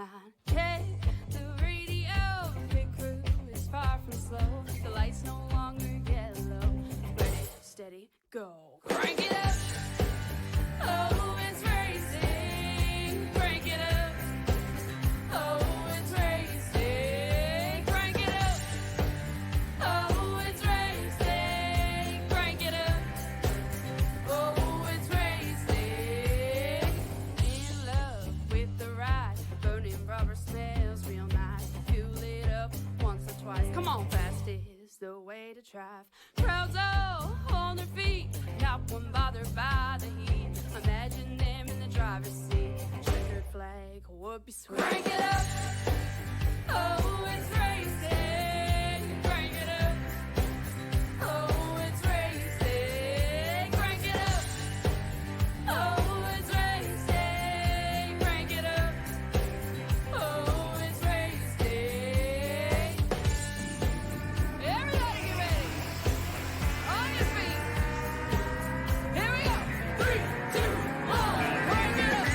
9. Check the radio, pit crew is far from slow. The lights no longer yellow. Ready, steady, go. Crank it up. Oh, it's racing. Crank it up. Oh, it's racing. Crank it up. Oh, it's racing. Crank it up. Oh, it's racing. In love with the ride. Burning rubber smells real nice. Fuel it up once or twice. Come on, fast is the way to drive. Crowds all on their feet, not one bothered by the heat. Imagine them in the driver's seat. Checkered flag would be sweet. Crank it up. Oh, it's racing. Crank it up. Oh, it's racing. Crank it up. Oh, it's racing. Crank it up. Oh, it's racing. Everybody get ready. On your feet. Here we go. 3, 2, 1. Crank it up.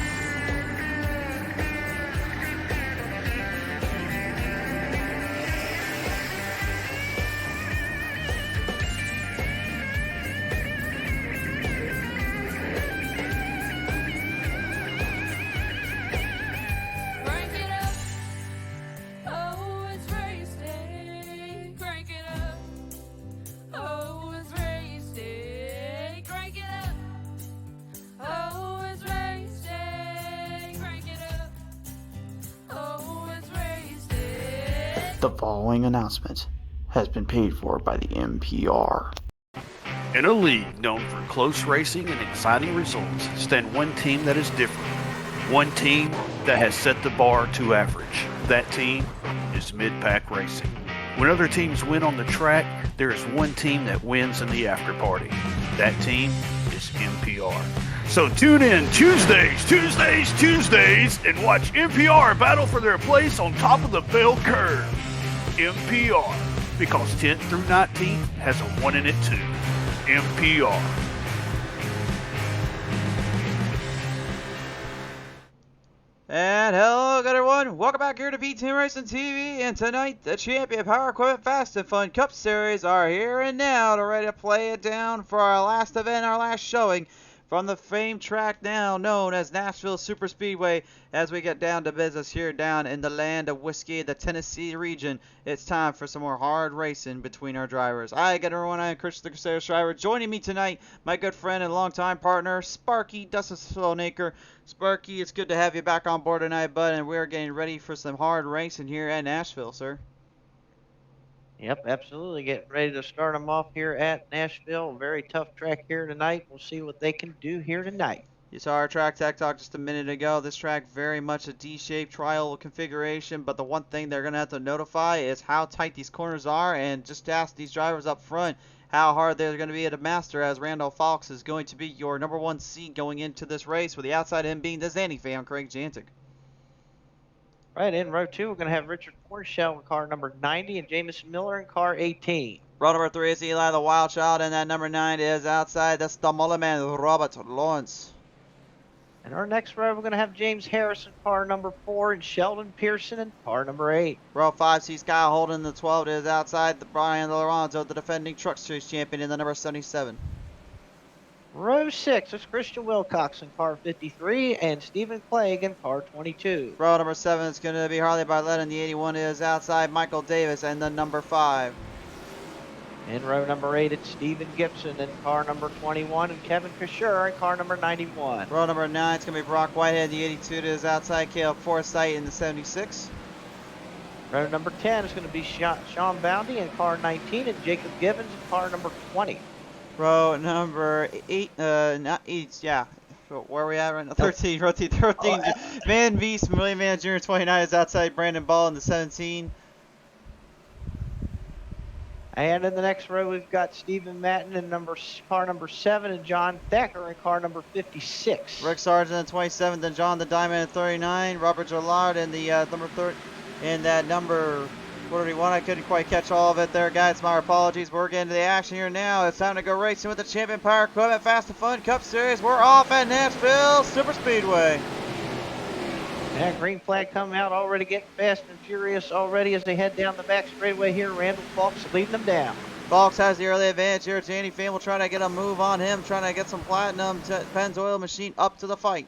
Crank it up. Oh, it's racing. Crank it up. Oh, it's racing. Crank it up. Oh, it's racing. Crank it up. Oh, it's racing. The following announcement has been paid for by the NPR. In a league known for close racing and exciting results, stand one team that is different. One team that has set the bar to average. That team is Mid-Pack Racing. When other teams win on the track, there is one team that wins in the after party. That team is NPR. So tune in Tuesdays, and watch NPR battle for their place on top of the bell curve. NPR, because 10th through 19th has a 1 in it too. NPR. And hello again, everyone. Welcome back here to PTM Racing TV. And tonight, the Champion Power Equipment Fast and Fun Cup Series are here and now to ready to play it down for our last event, our last showing from the famed track now known as Nashville Superspeedway. As we get down to business here down in the land of whiskey, the Tennessee region, it's time for some more hard racing between our drivers. Hi again, everyone. I am Chris the Crusader Shriver. Joining me tonight, my good friend and longtime partner, Sparky Dustin Sloanaker. Sparky, it's good to have you back on board tonight, bud, and we are getting ready for some hard racing here at Nashville, sir. Yep, absolutely. Getting ready to start them off here at Nashville. Very tough track here tonight. We'll see what they can do here tonight. You saw our track tech talk just a minute ago. This track very much a D-shaped trial configuration, but the one thing they're going to have to notify is how tight these corners are, and just ask these drivers up front how hard they're going to be at a master, as Randall Fox is going to be your number 1 seed going into this race, with the outside of him being the Zanny fan, Craig Jantic. Right, in row 2, we're going to have Richard Cornshell in car number 90 and Jamison Miller in car 18. Row number 3 is Eli the Wild Child, and that number 9 is outside. That's the Mullen Man, Robert Lawrence. In our next row, we're going to have James Harris in car number 4 and Sheldon Pearson in car number 8. Row 5 sees Kyle Holden, the 12 is outside. The Brian Lorenzo, the defending Truck Series champion, in the number 77. Row 6 is Christian Wilcox in car 53 and Stephen Clegg in car 22. Row number 7 is going to be Harley Barlett, and the 81 is outside. Michael Davis, and the number 5. In row number 8, it's Stephen Gibson in car number 21 and Kevin Fisher in car number 91. Row number 9 is going to be Brock Whitehead, the 82 is outside. Caleb Forsythe in the 76. Row number 10 is going to be Sean Boundy in car 19 and Jacob Gibbons in car number 20. Row number 8, not 8, yeah. Where are we at right now? 13, row 13. Van Beast, William Van Jr. 29 is outside. Brandon Ball in the 17. And in the next row, we've got Stephen Matten in car number 7 and John Thacker in car number 56. Rick Sargent in 27, then John the Diamond in 39. Robert Gillard in the number 30, in that number 41. I couldn't quite catch all of it there, guys. My apologies. We're getting to the action here now. It's time to go racing with the Champion Power Equipment Fast and Fun Cup Series. We're off at Nashville Superspeedway. Yeah, green flag coming out, already getting fast and furious already as they head down the back straightaway here. Randall Fox leading them down. Fox has the early advantage here. Danny Fan will try to get a move on him, trying to get some platinum. Pennzoil Machine up to the fight.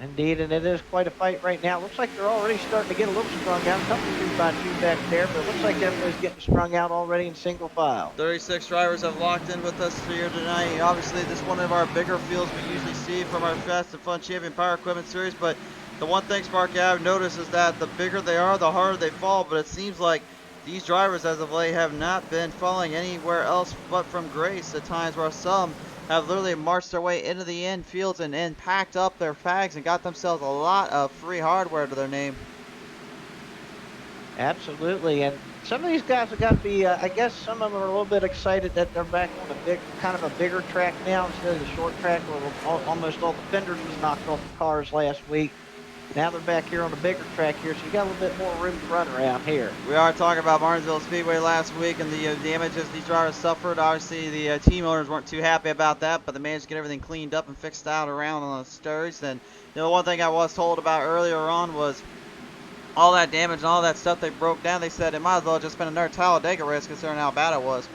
Indeed, and it is quite a fight right now. Looks like they're already starting to get a little strung out. A couple 2x2 back there, but it looks like everybody's getting strung out already in single file. 36 drivers have locked in with us here tonight. Obviously, this is one of our bigger fields we usually see from our Fast and Fun Champion Power Equipment Series, but the one thing, Sparky, I've noticed is that the bigger they are, the harder they fall, but it seems like these drivers as of late have not been falling anywhere else but from grace at times, where some have literally marched their way into the infields and packed up their fags and got themselves a lot of free hardware to their name. Absolutely, and some of these guys have got to be, I guess some of them are a little bit excited that they're back on a big, kind of a bigger track now instead of the short track where almost all the fenders was knocked off the cars last week. Now they're back here on a bigger track here, so you got a little bit more room to run around here. We are talking about Martinsville Speedway last week and the damages these drivers suffered. Obviously, the team owners weren't too happy about that, but they managed to get everything cleaned up and fixed out around on the sturds. And the one thing I was told about earlier on was all that damage and all that stuff they broke down. They said it might as well just been another Talladega race considering how bad it was.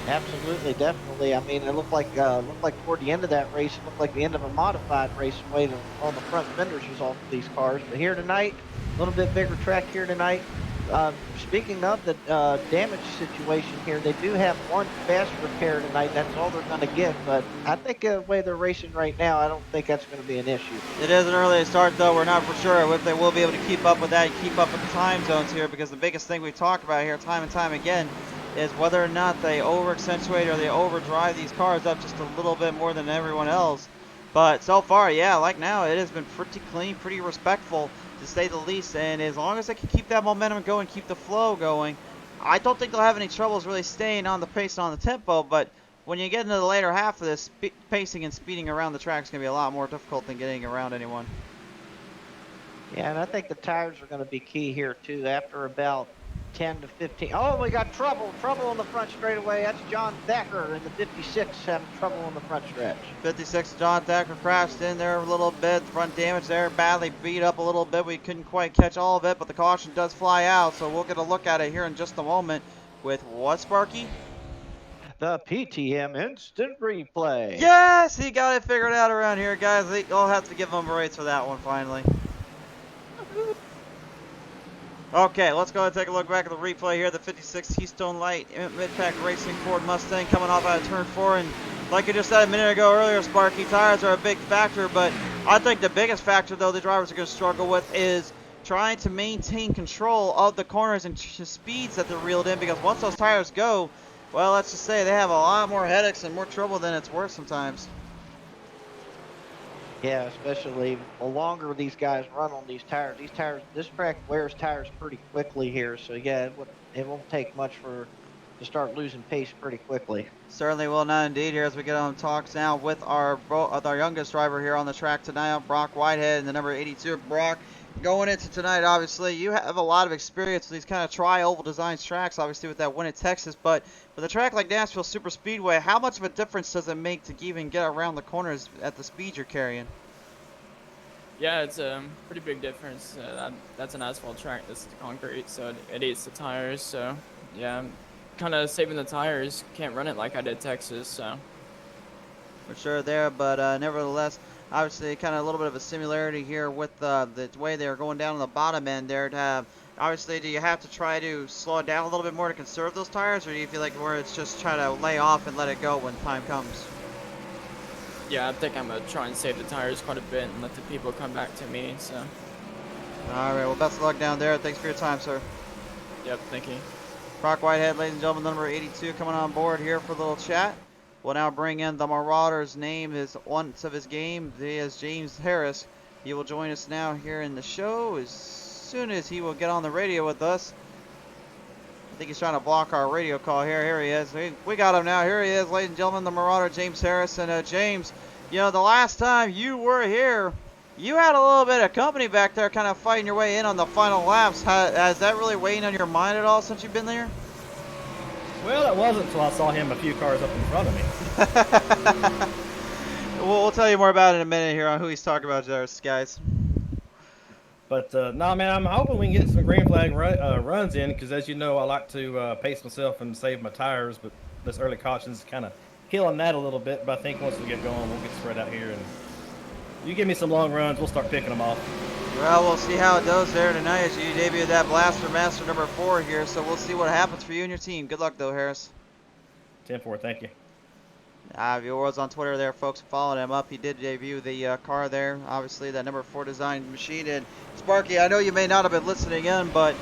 Absolutely, definitely. I mean, it looked like toward the end of that race, it looked like the end of a modified race, the way all the front fenders was off of these cars. But here tonight, a little bit bigger track here tonight. Speaking of the damage situation here, they do have one fast repair tonight. That's all they're going to get. But I think the way they're racing right now, I don't think that's going to be an issue. It is an early start, though. We're not for sure if they will be able to keep up with that and keep up with the time zones here, because the biggest thing we talk about here time and time again is whether or not they over-accentuate or they overdrive these cars up just a little bit more than everyone else. But so far, yeah, like now, it has been pretty clean, pretty respectful, to say the least. And as long as they can keep that momentum going, keep the flow going, I don't think they'll have any troubles really staying on the pace and on the tempo. But when you get into the later half of this, pacing and speeding around the track is going to be a lot more difficult than getting around anyone. Yeah, and I think the tires are going to be key here, too, after about 10 to 15. Oh, we got trouble on the front straightaway. That's John Thacker in the 56 having trouble on the front stretch. 56, John Thacker crashed in there a little bit. Front damage there, badly beat up a little bit. We couldn't quite catch all of it, but the caution does fly out, so we'll get a look at it here in just a moment with what, Sparky? The PTM Instant Replay. Yes, he got it figured out around here, guys. I'll have to give him a raise for that one finally. Okay, let's go ahead and take a look back at the replay here. The 56 Keystone Light Mid-Pack Racing Ford Mustang coming off out of turn 4. And like I just said a minute ago earlier, Sparky, tires are a big factor. But I think the biggest factor, though, the drivers are going to struggle with is trying to maintain control of the corners and speeds that they're reeled in. Because once those tires go, well, let's just say they have a lot more headaches and more trouble than it's worth sometimes. Yeah, especially the longer these guys run on these tires. This track wears tires pretty quickly here, so yeah, it won't take much to start losing pace pretty quickly. Certainly will not indeed here as we get on talks now with our youngest driver here on the track tonight, Brock Whitehead, and the number 82. Brock, going into tonight, obviously, you have a lot of experience with these kind of tri-oval design tracks, obviously with that win at Texas, but with a track like Nashville Superspeedway, how much of a difference does it make to even get around the corners at the speed you're carrying? Yeah, it's a pretty big difference. That's an asphalt track, this is concrete, so it eats the tires, so yeah, I'm kind of saving the tires. Can't run it like I did Texas, so. For sure there, but nevertheless, obviously kind of a little bit of a similarity here with the way they're going down on the bottom end there. Obviously, do you have to try to slow it down a little bit more to conserve those tires, or do you feel like where it's just try to lay off and let it go when time comes? Yeah, I think I'm going to try and save the tires quite a bit and let the people come back to me, so. All right, well, best of luck down there. Thanks for your time, sir. Yep, thank you. Brock Whitehead, ladies and gentlemen, number 82 coming on board here for a little chat. We'll now bring in the Marauder's name, is once of his game. He is James Harris. He will join us now here in the show as soon as he will get on the radio with us. I think he's trying to block our radio call here. Here he is. We got him now. Here he is, ladies and gentlemen, the Marauder, James Harris. And James, you know, the last time you were here, you had a little bit of company back there kind of fighting your way in on the final laps. Has that really weighed on your mind at all since you've been there? Well, it wasn't until I saw him a few cars up in front of me. we'll tell you more about it in a minute here on who he's talking about there, guys. But nah, man, I'm hoping we can get some green flag runs in because, as you know, I like to pace myself and save my tires. But this early caution is kind of killing that a little bit. But I think once we get going, we'll get spread out here. And you give me some long runs, we'll start picking them off. Well, we'll see how it goes there tonight as you debut that Blaster Master number 4 here. So we'll see what happens for you and your team. Good luck, though, Harris. 10-4, thank you. Viewers on Twitter there, folks, following him up. He did debut the car there, obviously, that number 4 design machine. And Sparky, I know you may not have been listening in, but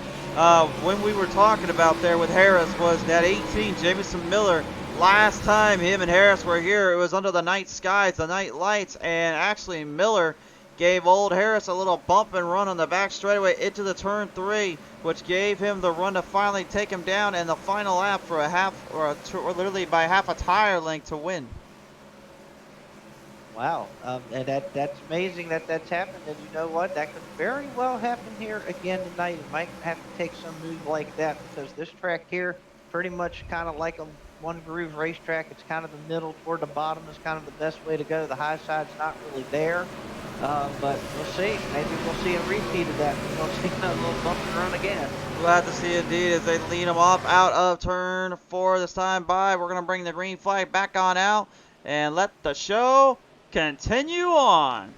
when we were talking about there with Harris was that 18, Jameson Miller. Last time him and Harris were here, it was under the night skies, the night lights, and actually Miller gave old Harris a little bump and run on the back straightaway into the turn 3, which gave him the run to finally take him down in the final lap for a half, or literally by half a tire length to win. Wow, and that's amazing that that's happened. And you know what? That could very well happen here again tonight. It might have to take some move like that because this track here, pretty much kind of like a one groove racetrack. It's kind of the middle toward the bottom is kind of the best way to go. The high side's not really there. But we'll see. Maybe we'll see a repeat of that. We'll see a little bump and run again. Glad to see indeed as they lead him off out of turn 4 this time by. We're going to bring the green flag back on out and let the show continue on.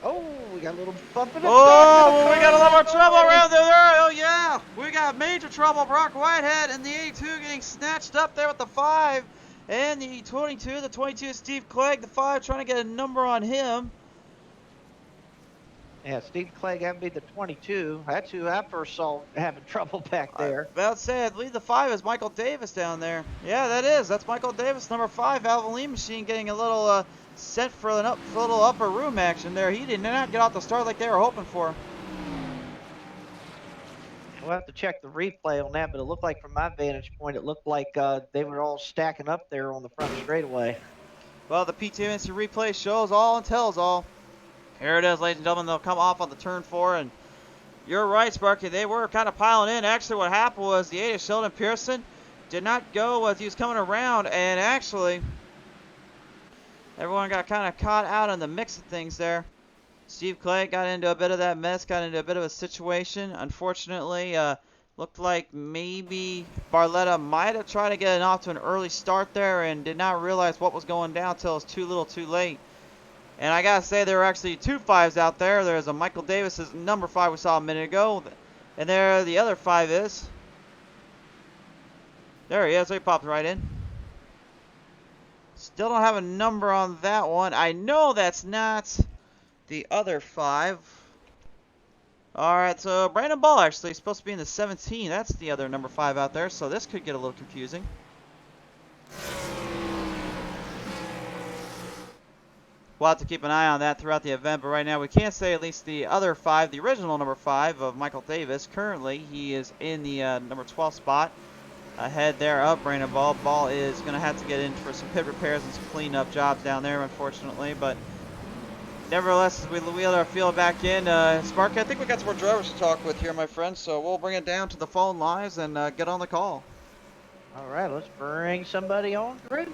Oh, we got a little bump in the Oh, we got a little more trouble around there. Oh, yeah. We got major trouble. Brock Whitehead in the 82 getting snatched up there with the 5. And the 22 Steve Clegg, the 5, trying to get a number on him. Yeah, Steve Clegg, that would be the 22. That's who I first saw having trouble back there. About to say, I believe the 5 is Michael Davis down there. Yeah, that is. That's Michael Davis, number 5, Valvoline Machine, getting a little set for a little upper room action there. He did not get off the start like they were hoping for. We'll have to check the replay on that, but it looked like from my vantage point, it looked like they were all stacking up there on the front straightaway. Well, the PTM Racing replay shows all and tells all. Here it is, ladies and gentlemen. They'll come off on the turn 4, and you're right, Sparky. They were kind of piling in. Actually, what happened was the 8 of Sheldon Pearson did not go as he was coming around, and actually, everyone got kind of caught out in the mix of things there. Steve Clegg got into a bit of that mess, got into a bit of a situation. Unfortunately, looked like maybe Barletta might have tried to get off to an early start there and did not realize what was going down until it was too little too late. And I gotta say, there were actually 2 5s out there. There's a Michael Davis's number 5 we saw a minute ago, and there the other 5 is. There he is. So he popped right in. Still don't have a number on that one. I know that's not the other 5. Alright, so Brandon Ball actually is supposed to be in the 17. That's the other number 5 out there, so this could get a little confusing. We'll have to keep an eye on that throughout the event, but right now we can't say at least the other 5, the original number 5 of Michael Davis. Currently, he is in the number 12 spot. Ahead there of Brandon Ball. Ball is going to have to get in for some pit repairs and some cleanup jobs down there, unfortunately, but nevertheless, as we wheel our field back in, Sparky, I think we got some more drivers to talk with here, my friend, so we'll bring it down to the phone lines and get on the call. All right, let's bring somebody on through.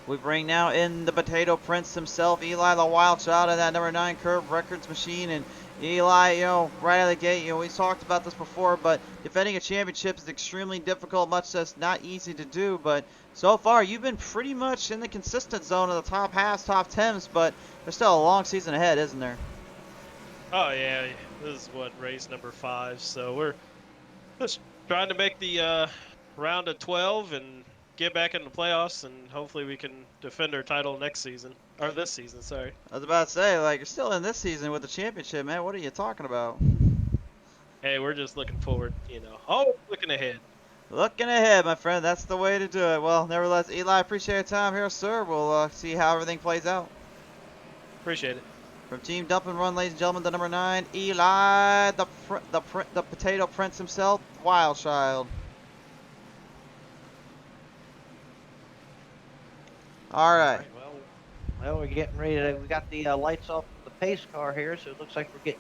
We bring now in the Potato Prince himself, Eli the Wild Child of that number 9 Curve Records machine. And Eli, you know, right out of the gate, you know, we talked about this before, but defending a championship is extremely difficult, much as not easy to do. But so far, you've been pretty much in the consistent zone of the top halves, top 10s, but there's still a long season ahead, isn't there? Oh, yeah. This is what, race number 5. So we're just trying to make the round of 12 and get back in the playoffs, and hopefully we can defend our title next season. Or this season, sorry. I was about to say, like, you're still in this season with the championship, man. What are you talking about? Hey, we're just looking forward, you know. Oh, looking ahead. Looking ahead, my friend. That's the way to do it. Well, nevertheless, Eli, appreciate your time here, sir. We'll see how everything plays out. Appreciate it. From Team Dump and Run, ladies and gentlemen, the number 9, Eli, the Potato Prince himself, Wild Child. All right. Well, we're getting ready to. We got the lights off the pace car here, so it looks like we're getting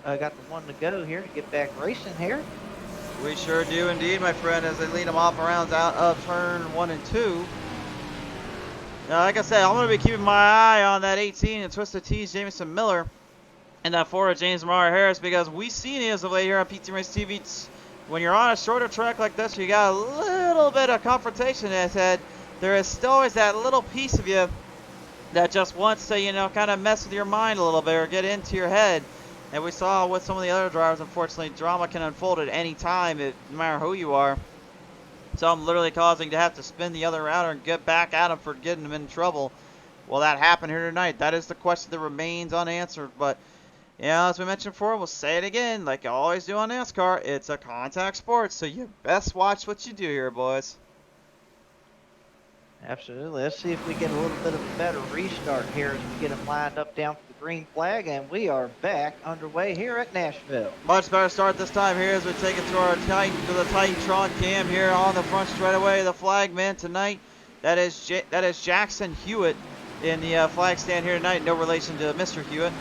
got the one to go here to get back racing here. We sure do indeed, my friend, as they lead them off around out of turn 1 and 2. Like I said, I'm going to be keeping my eye on that 18 and Twisted Tees Jamison Miller and that 4 of James Mara Harris, because we've seen it as of late here on PTM Racing TV. When you're on a shorter track like this, you got a little bit of confrontation in his head. There is still always that little piece of you that just wants to, you know, kind of mess with your mind a little bit or get into your head. And we saw with some of the other drivers, unfortunately, drama can unfold at any time, no matter who you are. So I'm literally causing to have to spin the other router and get back at him for getting him in trouble. Will that happen here tonight? That is the question that remains unanswered. But, you know, as we mentioned before, we'll say it again, like I always do on NASCAR, it's a contact sport, so you best watch what you do here, boys. Absolutely. Let's see if we get a little bit of a better restart here as we get them lined up down for the green flag, and we are back underway here at Nashville. Much better start this time here as we take it to the Titantron cam here on the front straightaway. The flagman tonight, that is Jackson Hewitt in the flag stand here tonight. No relation to Mr. Hewitt.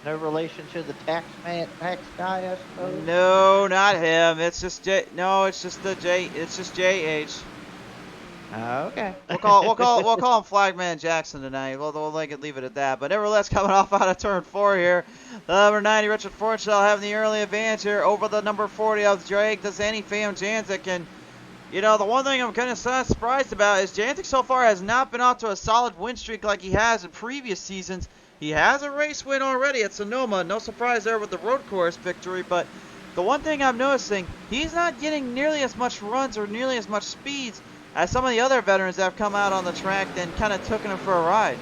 No relation to the tax guy, I suppose. No, not him. It's just it's just JH. Okay. We'll call him Flagman Jackson tonight. We'll leave it at that. But nevertheless, coming off out of turn 4 here, the number 90 Richard Fortshell having the early advantage here over the number 40 of Drake Desani Fam Janzik. And you know, the one thing I'm kind of surprised about is Janzik so far has not been off to a solid win streak like he has in previous seasons. He has a race win already at Sonoma. No surprise there with the road course victory. But the one thing I'm noticing, he's not getting nearly as much runs or nearly as much speeds as some of the other veterans that have come out on the track and kind of taken him for a ride.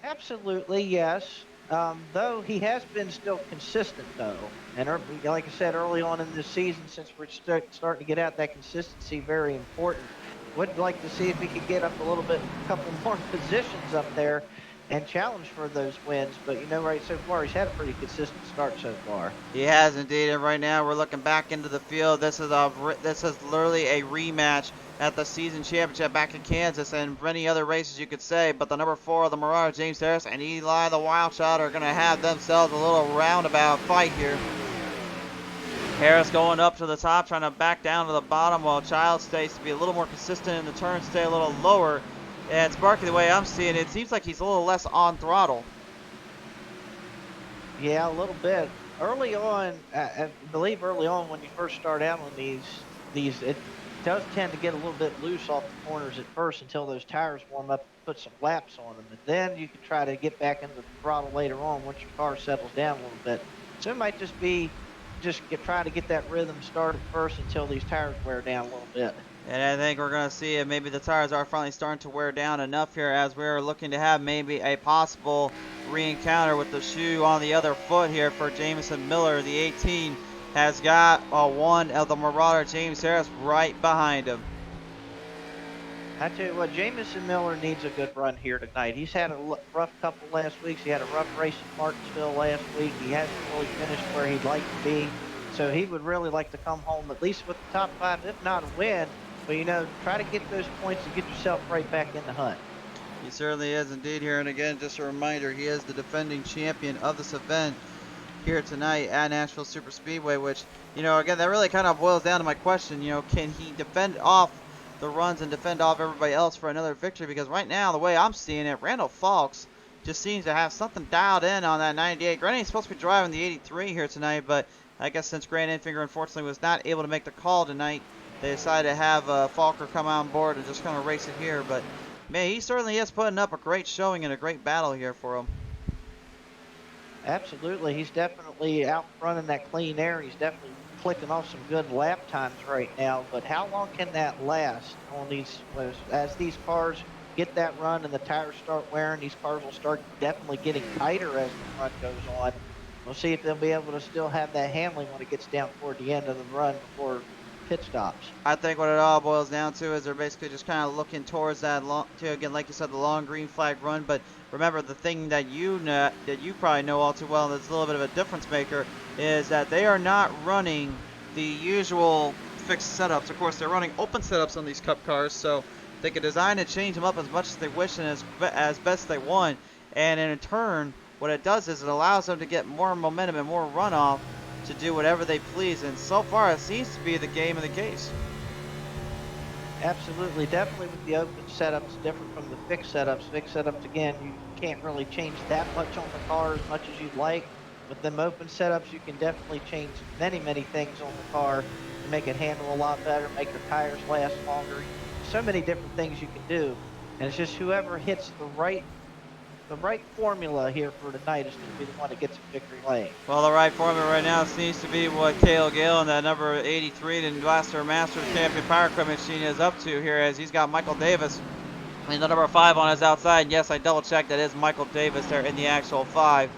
Absolutely, yes. Though he has been still consistent, though. And like I said, early on in this season, since we're starting to get out that consistency, very important. Would like to see if he could get up a little bit, a couple more positions up there and challenge for those wins. But you know, right so far, he's had a pretty consistent start so far. He has indeed, and right now we're looking back into the field. This is literally a rematch at the season championship back in Kansas and many other races you could say. But the number 4 of the Marauder, James Harris, and Eli the Wild Shot are going to have themselves a little roundabout fight here. Harris going up to the top, trying to back down to the bottom, while Child stays to be a little more consistent in the turn, stay a little lower. And Sparky, the way I'm seeing it, seems like he's a little less on throttle. Yeah, a little bit. Early on, I believe early on when you first start out on these, it does tend to get a little bit loose off the corners at first until those tires warm up and put some laps on them. And then you can try to get back into the throttle later on once your car settles down a little bit. So it might just be try to get that rhythm started first until these tires wear down a little bit. And I think we're going to see if maybe the tires are finally starting to wear down enough here as we're looking to have maybe a possible re-encounter with the shoe on the other foot here for Jamison Miller. The 18 has got one of the Marauder, James Harris, right behind him. I tell you what, Jamison Miller needs a good run here tonight. He's had a rough couple last weeks. He had a rough race in Martinsville last week. He hasn't really finished where he'd like to be. So he would really like to come home at least with the top 5, if not a win. But, you know, try to get those points and get yourself right back in the hunt. He certainly is indeed here. And again, just a reminder, he is the defending champion of this event here tonight at Nashville Superspeedway, which, you know, again, that really kind of boils down to my question, you know, can he defend off the runs and defend off everybody else for another victory? Because right now, the way I'm seeing it, Randall Falks just seems to have something dialed in on that 98. Granted, he's supposed to be driving the 83 here tonight, but I guess since Grant Enfinger unfortunately was not able to make the call tonight, they decided to have Falker come on board and just kind of race it here. But, man, he certainly is putting up a great showing and a great battle here for him. Absolutely. He's definitely out running that clean air. He's definitely clicking off some good lap times right now. But how long can that last on these, as these cars get that run and the tires start wearing, these cars will start definitely getting tighter as the run goes on. We'll see if they'll be able to still have that handling when it gets down toward the end of the run before pit stops. I think what it all boils down to is they're basically just kind of looking towards that long, again, like you said, the long green flag run. But remember, the thing that you probably know all too well, and that's a little bit of a difference maker, is that they are not running the usual fixed setups. Of course, they're running open setups on these Cup cars, so they can design and change them up as much as they wish and as best they want. And in turn, what it does is it allows them to get more momentum and more runoff to do whatever they please, and so far it seems to be the game of the case. Absolutely, definitely with the open setups, different from the fixed setups. Fixed setups, again, you can't really change that much on the car as much as you'd like. With them open setups, you can definitely change many, many things on the car to make it handle a lot better, make your tires last longer. So many different things you can do, and it's just whoever hits the right formula here for tonight is going to be the one that gets in victory lane. Well, the right formula right now seems to be what Cale Gale and that number 83, the Blaster Master Champion Power Equipment machine is up to here, as he's got Michael Davis and the number 5 on his outside. And yes, I double checked, that is Michael Davis there in the actual 5.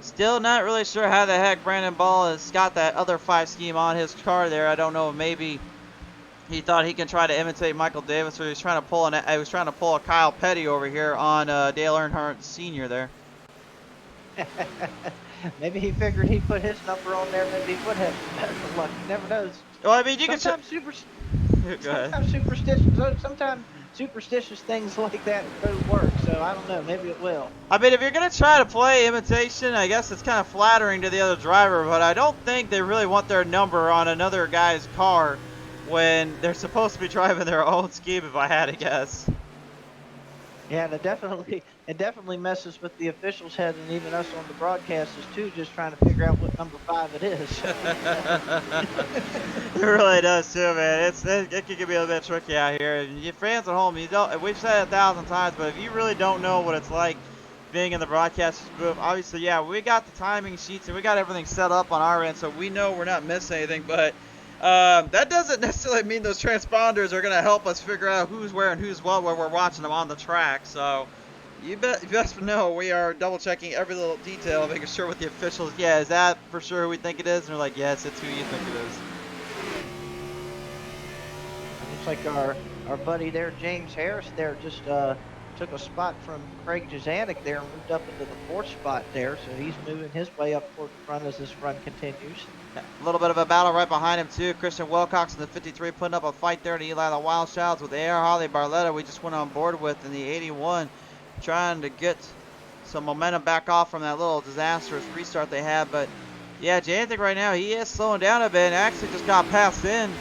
Still not really sure how the heck Brandon Ball has got that other 5 scheme on his car there. I don't know, maybe he thought he can try to imitate Michael Davis, or he's trying to pull a Kyle Petty over here on Dale Earnhardt Sr. there. Maybe he figured he put his number on there, maybe he would have some better luck. You never knows. Well, I mean, you can Sometimes superstitious things like that don't work, so I don't know, maybe it will. I mean, if you're going to try to play imitation, I guess it's kind of flattering to the other driver, but I don't think they really want their number on another guy's car when they're supposed to be driving their own scheme, if I had to guess. Yeah, it definitely messes with the officials' head and even us on the broadcasters too, just trying to figure out what number 5 it is. It really does too, man. It can be a little bit tricky out here. And you fans at home, we've said it 1,000 times, but if you really don't know what it's like being in the broadcaster's booth, obviously, yeah, we got the timing sheets and we got everything set up on our end, so we know we're not missing anything. But that doesn't necessarily mean those transponders are going to help us figure out who's where and who's what when we're watching them on the track. So you best know we are double checking every little detail, making sure with the officials, yeah, is that for sure who we think it is? And they're like, yes, it's who you think it is. Looks like our buddy there, James Harris there, just took a spot from Craig Jazanik there and moved up into the 4th spot there, so he's moving his way up toward the front as this run continues. A little bit of a battle right behind him too. Christian Wilcox in the 53 putting up a fight there to Eli the Wild Childs with AR Holly Barletta we just went on board with in the 81, trying to get some momentum back off from that little disastrous restart they had. But yeah, Jantic right now, he is slowing down a bit and actually just got passed in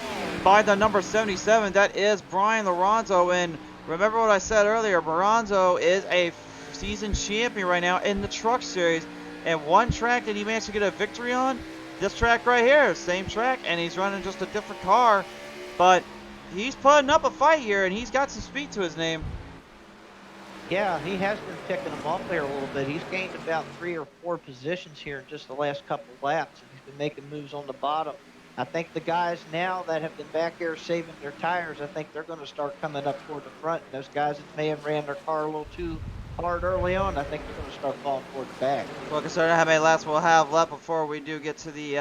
by the number 77. That is Brian Lorenzo. And remember what I said earlier, Lorenzo is a season champion right now in the Truck Series. And one track that he managed to get a victory on, this track right here, same track, and he's running just a different car. But he's putting up a fight here, and he's got some speed to his name. Yeah, he has been picking them off there a little bit. He's gained about 3 or 4 positions here in just the last couple of laps, and he's been making moves on the bottom. I think the guys now that have been back there saving their tires, I think they're going to start coming up toward the front. And those guys that may have ran their car a little too hard early on, I think they're going to start falling toward the back. Well, considering how many laps we'll have left before we do get to the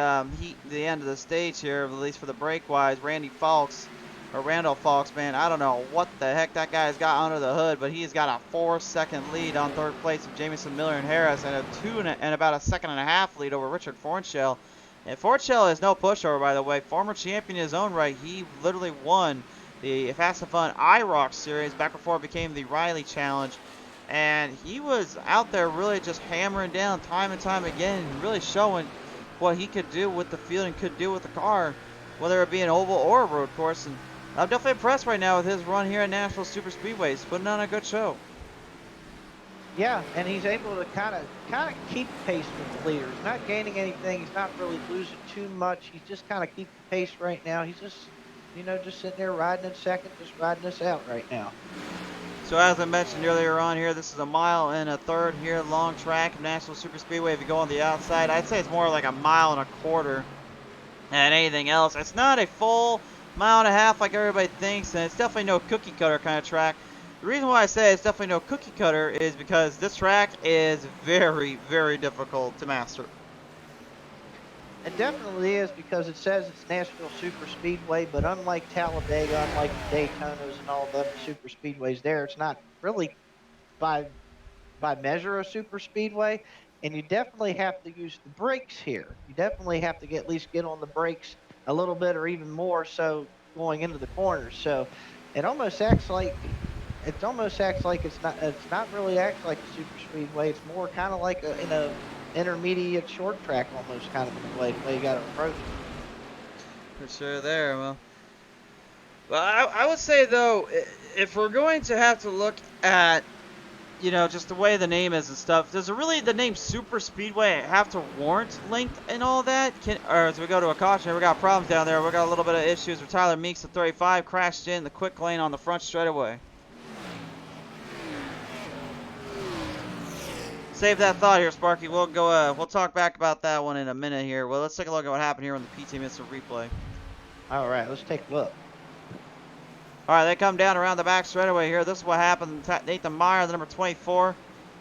the end of the stage here, at least for the break-wise, Randall Fawkes, man, I don't know what the heck that guy's got under the hood, but he's got a 4-second lead on 3rd place of Jamison Miller and Harris, and about a 1.5-second lead over Richard Fornshell. And Fornshell is no pushover, by the way. Former champion in his own right. He literally won the Fast and Fun IROC series back before it became the Riley Challenge. And he was out there really just hammering down time and time again, and really showing what he could do with the field and could do with the car, whether it be an oval or a road course. And I'm definitely impressed right now with his run here at Nashville Superspeedway. He's putting on a good show. Yeah, and he's able to kind of keep pace with the leader. He's not gaining anything. He's not really losing too much. He's just kind of keeping pace right now. He's just, just sitting there riding in second, just riding us out right now. So as I mentioned earlier on here, this is 1 1/3 here, long track, Nashville Superspeedway. If you go on the outside, I'd say it's more like 1.25 miles than anything else. It's not a full 1.5 miles like everybody thinks, and it's definitely no cookie cutter kind of track. The reason why I say it's definitely no cookie cutter is because this track is very, very difficult to master. It definitely is, because it says it's Nashville Superspeedway, but unlike Talladega, unlike the Daytonas and all the other superspeedways there, it's not really by measure a superspeedway, and you definitely have to use the brakes here. You definitely have to at least get on the brakes a little bit, or even more so going into the corners. So it almost acts like it's not really acts like a superspeedway. It's more kind of like a intermediate short track, almost, kind of in a way, the way you got to approach it. For sure there. Well, Well, I would say, though, if we're going to have to look at, you know, just the way the name is and stuff, does it really, the name Superspeedway have to warrant length and all that? Or as we go to a caution, we got problems down there. We got a little bit of issues with Tyler Meeks at 35, crashed in the quick lane on the front straightaway. Save that thought here, Sparky. We'll go. We'll talk back about that one in a minute here. Well, let's take a look at what happened here on the PTM Instant Replay. All right, let's take a look. All right, they come down around the back straightaway here. This is what happened. Nathan Meyer, the number 24,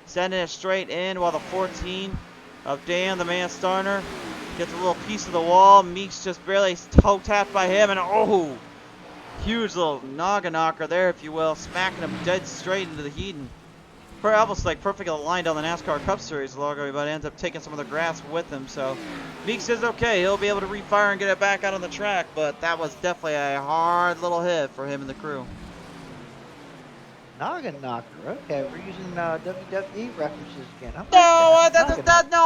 sending it straight in, while the 14 of Dan, the man starter, gets a little piece of the wall. Meeks just barely toe tapped by him, and oh, huge little noggin knocker there, if you will, smacking him dead straight into the heat. And almost like perfectly aligned on the NASCAR Cup Series logo, but ends up taking some of the grass with him. So Meeks is okay. He'll be able to refire and get it back out on the track, but that was definitely a hard little hit for him and the crew. Noggin knocker. Okay, we're using WWE references again. No,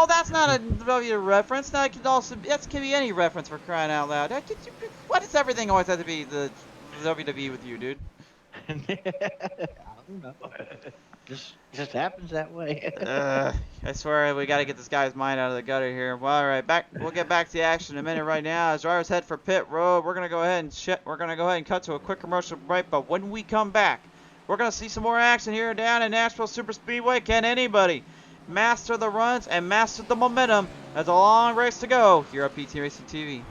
that's not a W reference. That can be any reference, for crying out loud. Why does everything always have to be the WWE with you, dude? I don't know. Just happens that way. I swear we got to get this guy's mind out of the gutter here. Well, all right, we'll get back to the action in a minute. Right now, as drivers head for pit road, we're gonna go ahead and cut to a quick commercial break. But when we come back, we're gonna see some more action here down in Nashville Superspeedway. Can anybody master the runs and master the momentum? There's a long race to go here at PTM Racing TV.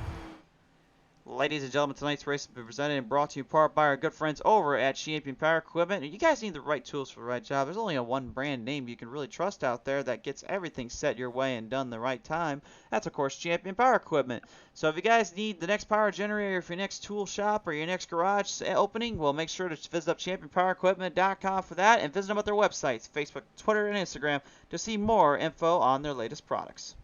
Ladies and gentlemen, tonight's race has been presented and brought to you in part by our good friends over at Champion Power Equipment. You guys need the right tools for the right job. There's only one brand name you can really trust out there that gets everything set your way and done the right time. That's, of course, Champion Power Equipment. So if you guys need the next power generator for your next tool shop or your next garage opening, well, make sure to visit up championpowerequipment.com for that, and visit them at their websites, Facebook, Twitter, and Instagram, to see more info on their latest products.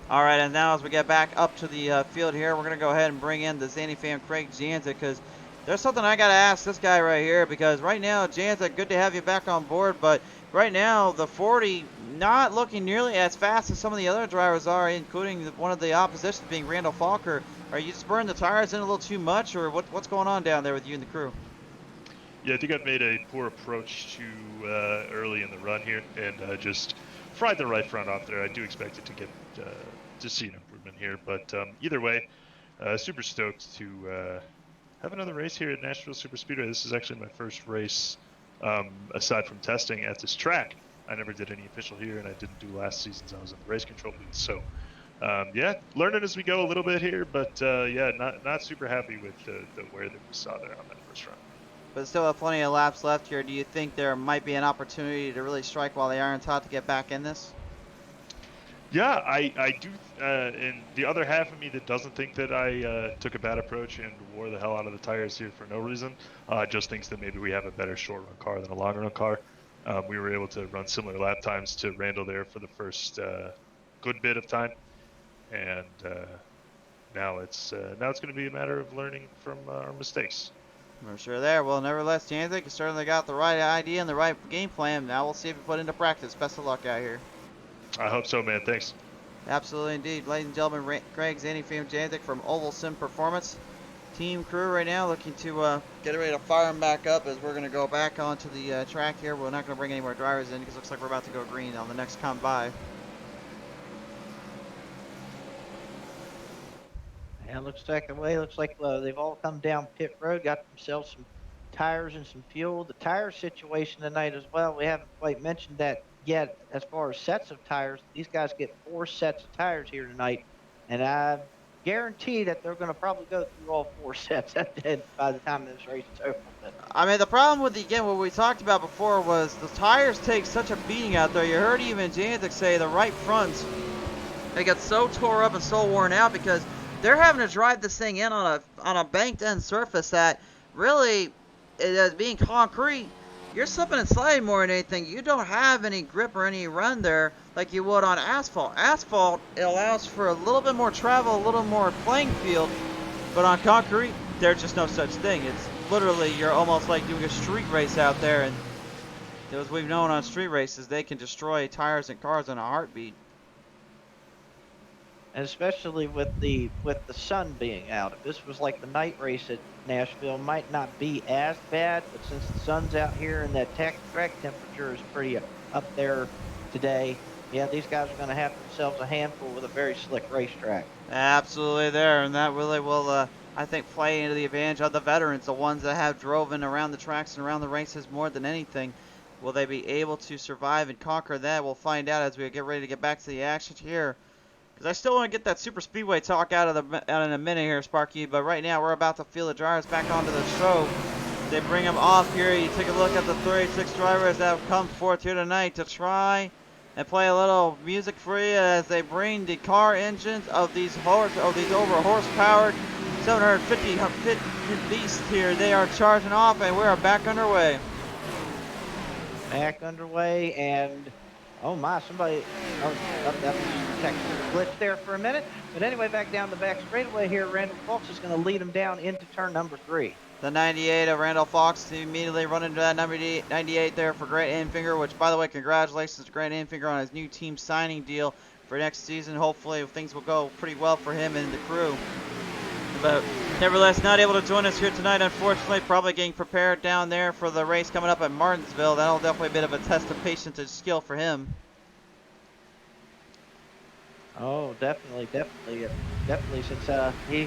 All right, and now as we get back up to the field here, we're going to go ahead and bring in the Zanny fan, Craig Janza, because there's something I got to ask this guy right here, because right now, Janza, good to have you back on board, but right now, the 40 not looking nearly as fast as some of the other drivers are, including one of the opposition being Randall Falker. Are you just burning the tires in a little too much, or what's going on down there with you and the crew? Yeah, I think I've made a poor approach too early in the run here, and just fried the right front off there. I do expect it to get to see an improvement here, but either way, super stoked to have another race here at Nashville Superspeedway. This is actually my first race aside from testing at this track. I never did any official here, and I didn't do last season, so I was in the race control booth. So yeah, learning as we go a little bit here, but yeah, not super happy with the wear that we saw there on that first run. But still have plenty of laps left here. Do you think there might be an opportunity to really strike while the iron's hot to get back in this? Yeah, I do, and the other half of me that doesn't think that I took a bad approach and wore the hell out of the tires here for no reason, just thinks that maybe we have a better short-run car than a long-run car. We were able to run similar lap times to Randall there for the first good bit of time, and now it's going to be a matter of learning from our mistakes. We're sure there. Well, nevertheless, Janzik, you certainly got the right idea and the right game plan. Now we'll see if you put into practice. Best of luck out here. I hope so, man. Thanks. Absolutely indeed. Ladies and gentlemen, Greg Zanny-Fam Janzik from Oval Sim Performance. Team crew right now looking to get ready to fire them back up as we're going to go back onto the track here. We're not going to bring any more drivers in because it looks like we're about to go green on the next come by. Yeah, looks like the way. Looks like they've all come down pit road, got themselves some tires and some fuel. The tire situation tonight as well. We haven't quite mentioned that yet as far as sets of tires. These guys get 4 sets of tires here tonight, and I guarantee that they're going to probably go through all 4 sets by the time this race is over. I mean, the problem with what we talked about before was the tires take such a beating out there. You heard even Janzik say the right fronts, they get so tore up and so worn out because they're having to drive this thing in on a banked end surface that really, as being concrete, you're slipping and sliding more than anything. You don't have any grip or any run there like you would on asphalt. Asphalt, it allows for a little bit more travel, a little more playing field, but on concrete, there's just no such thing. It's literally, you're almost like doing a street race out there, and as we've known on street races, they can destroy tires and cars in a heartbeat. and especially with the sun being out. If this was like the night race at Nashville, might not be as bad, but since the sun's out here and that track temperature is pretty up there today, yeah, these guys are going to have themselves a handful with a very slick racetrack. Absolutely there, and that really will, I think, play into the advantage of the veterans, the ones that have driven around the tracks and around the races more than anything. Will they be able to survive and conquer that? We'll find out as we get ready to get back to the action here. Because I still want to get that Superspeedway talk out in a minute here, Sparky. But right now, we're about to field the drivers back onto the show. They bring them off here. You take a look at the 36 drivers that have come forth here tonight to try and play a little music for you as they bring the car engines of these over horsepowered 750 beasts here. They are charging off, and we are back underway. Back underway, and oh my, somebody, that was a technical glitch there for a minute. But anyway, back down the back straightaway here, Randall Fox is going to lead them down into turn number 3. The 98 of Randall Fox to immediately run into that number 98 there for Grant Enfinger, which, by the way, congratulations to Grant Enfinger on his new team signing deal for next season. Hopefully things will go pretty well for him and the crew. But nevertheless, not able to join us here tonight, unfortunately. Probably getting prepared down there for the race coming up at Martinsville. That'll definitely be a bit of a test of patience and skill for him. Oh, definitely. Since he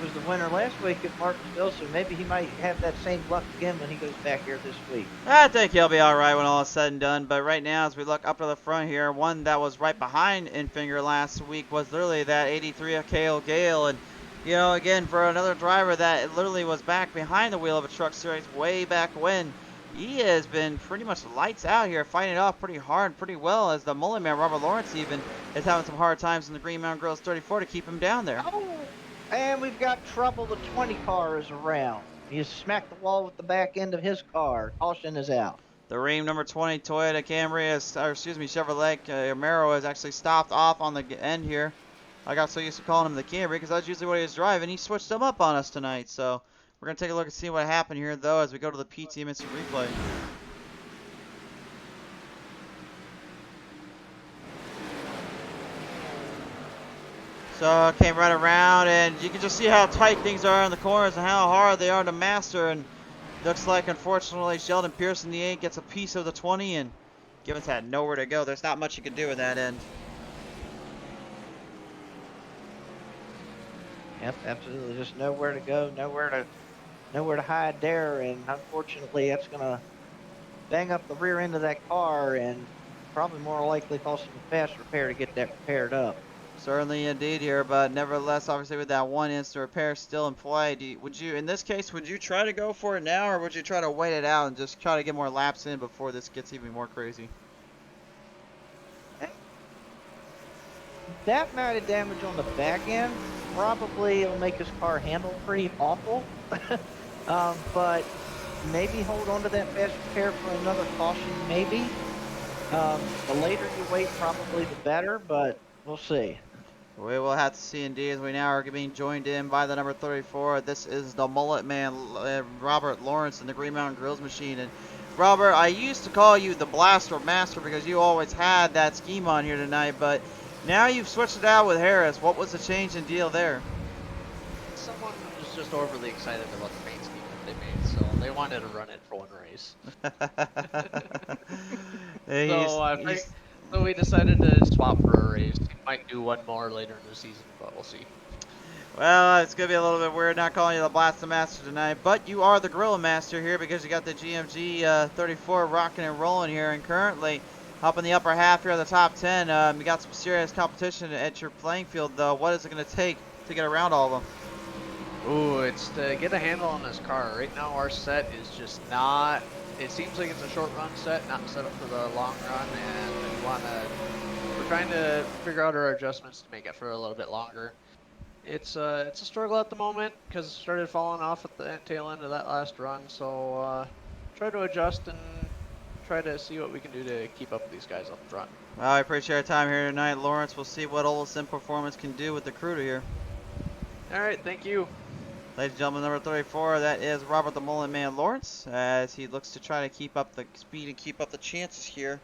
was the winner last week at Martinsville, so maybe he might have that same luck again when he goes back here this week. I think he'll be all right when all is said and done. But right now, as we look up to the front here, one that was right behind Enfinger last week was literally that 83 of K.O. Gale. And, you know, again, for another driver that literally was back behind the wheel of a truck series way back when, he has been pretty much lights out here, fighting it off pretty hard, pretty well, as the mullet man, Robert Lawrence, even is having some hard times in the Green Mountain Girls 34 to keep him down there. Oh, and we've got trouble. The 20 car is around. He smacked the wall with the back end of his car. Caution is out. The Ream number 20 Toyota Camry, Chevrolet Camaro has actually stopped off on the end here. I got so used to calling him the Camry because that's usually what he was driving. He switched them up on us tonight, so we're going to take a look and see what happened here, though, as we go to the PTM Instant Replay. So, came right around, and you can just see how tight things are in the corners and how hard they are to master. And looks like, unfortunately, Sheldon Pearson, the 8, gets a piece of the 20, and Gibbons had nowhere to go. There's not much you can do in that end. Yep, absolutely. Just nowhere to go, nowhere to hide there, and unfortunately that's going to bang up the rear end of that car and probably more likely cost him a fast repair to get that repaired up. Certainly indeed here, but nevertheless, obviously with that one instant repair still in play, in this case, would you try to go for it now, or would you try to wait it out and just try to get more laps in before this gets even more crazy? That amount of damage on the back end probably will make his car handle pretty awful. But maybe hold on to that fast repair for another caution, maybe. The later you wait, probably the better, but we'll see. We will have to see indeed, as we now are being joined in by the number 34. This is the mullet man, Robert Lawrence, in the Green Mountain Grills machine. And Robert, I used to call you the Blaster Master because you always had that scheme on here tonight, but now you've switched it out with Harris. What was the change in deal there? Someone was just overly excited about the paint scheme that they made, so they wanted to run it for one race. So we decided to swap for a race. We might do one more later in the season, but we'll see. Well, it's going to be a little bit weird not calling you the Blaster Master tonight, but you are the Gorilla Master here because you got the GMG 34 rocking and rolling here, and currently up in the upper half here of the top 10. You got some serious competition at your playing field, though. What is it going to take to get around all of them? Ooh, it's to get a handle on this car. Right now our set is just not, it seems like it's a short run set, not set up for the long run, and we're trying to figure out our adjustments to make it for a little bit longer. It's a struggle at the moment because it started falling off at the tail end of that last run, so try to adjust and try to see what we can do to keep up with these guys up front. Well, I appreciate our time here tonight, Lawrence. We'll see what Olsen Performance can do with the crew here. All right, thank you. Ladies and gentlemen, number 34, that is Robert the Mullet Man Lawrence, as he looks to try to keep up the speed and keep up the chances here.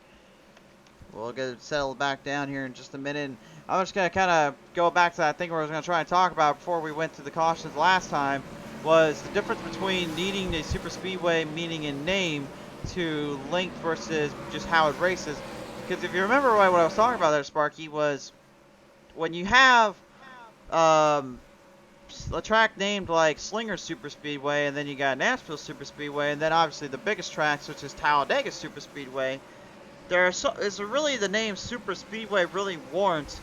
We'll get it settled back down here in just a minute. And I'm just going to kind of go back to that thing where I was going to try and talk about before we went to the cautions last time, was the difference between needing a super speedway meaning in name to length versus just how it races. Because if you remember what I was talking about there, Sparky, was when you have a track named like Slinger Super Speedway, and then you got Nashville Super Speedway, and then obviously the biggest tracks, which is Talladega Super Speedway. Is really the name Super Speedway really warrant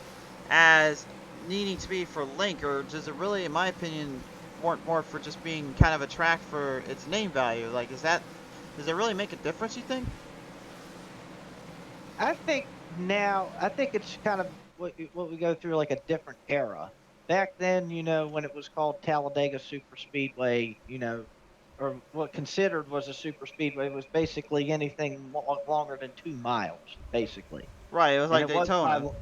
as needing to be for link, or does it really, in my opinion, warrant more for just being kind of a track for its name value? Like, does it really make a difference, you think? I think it's kind of what we go through, like a different era. Back then, when it was called Talladega Super Speedway, or what considered was a super speedway, was basically anything longer than 2 miles, basically. Right, it was And like it was by, Daytona.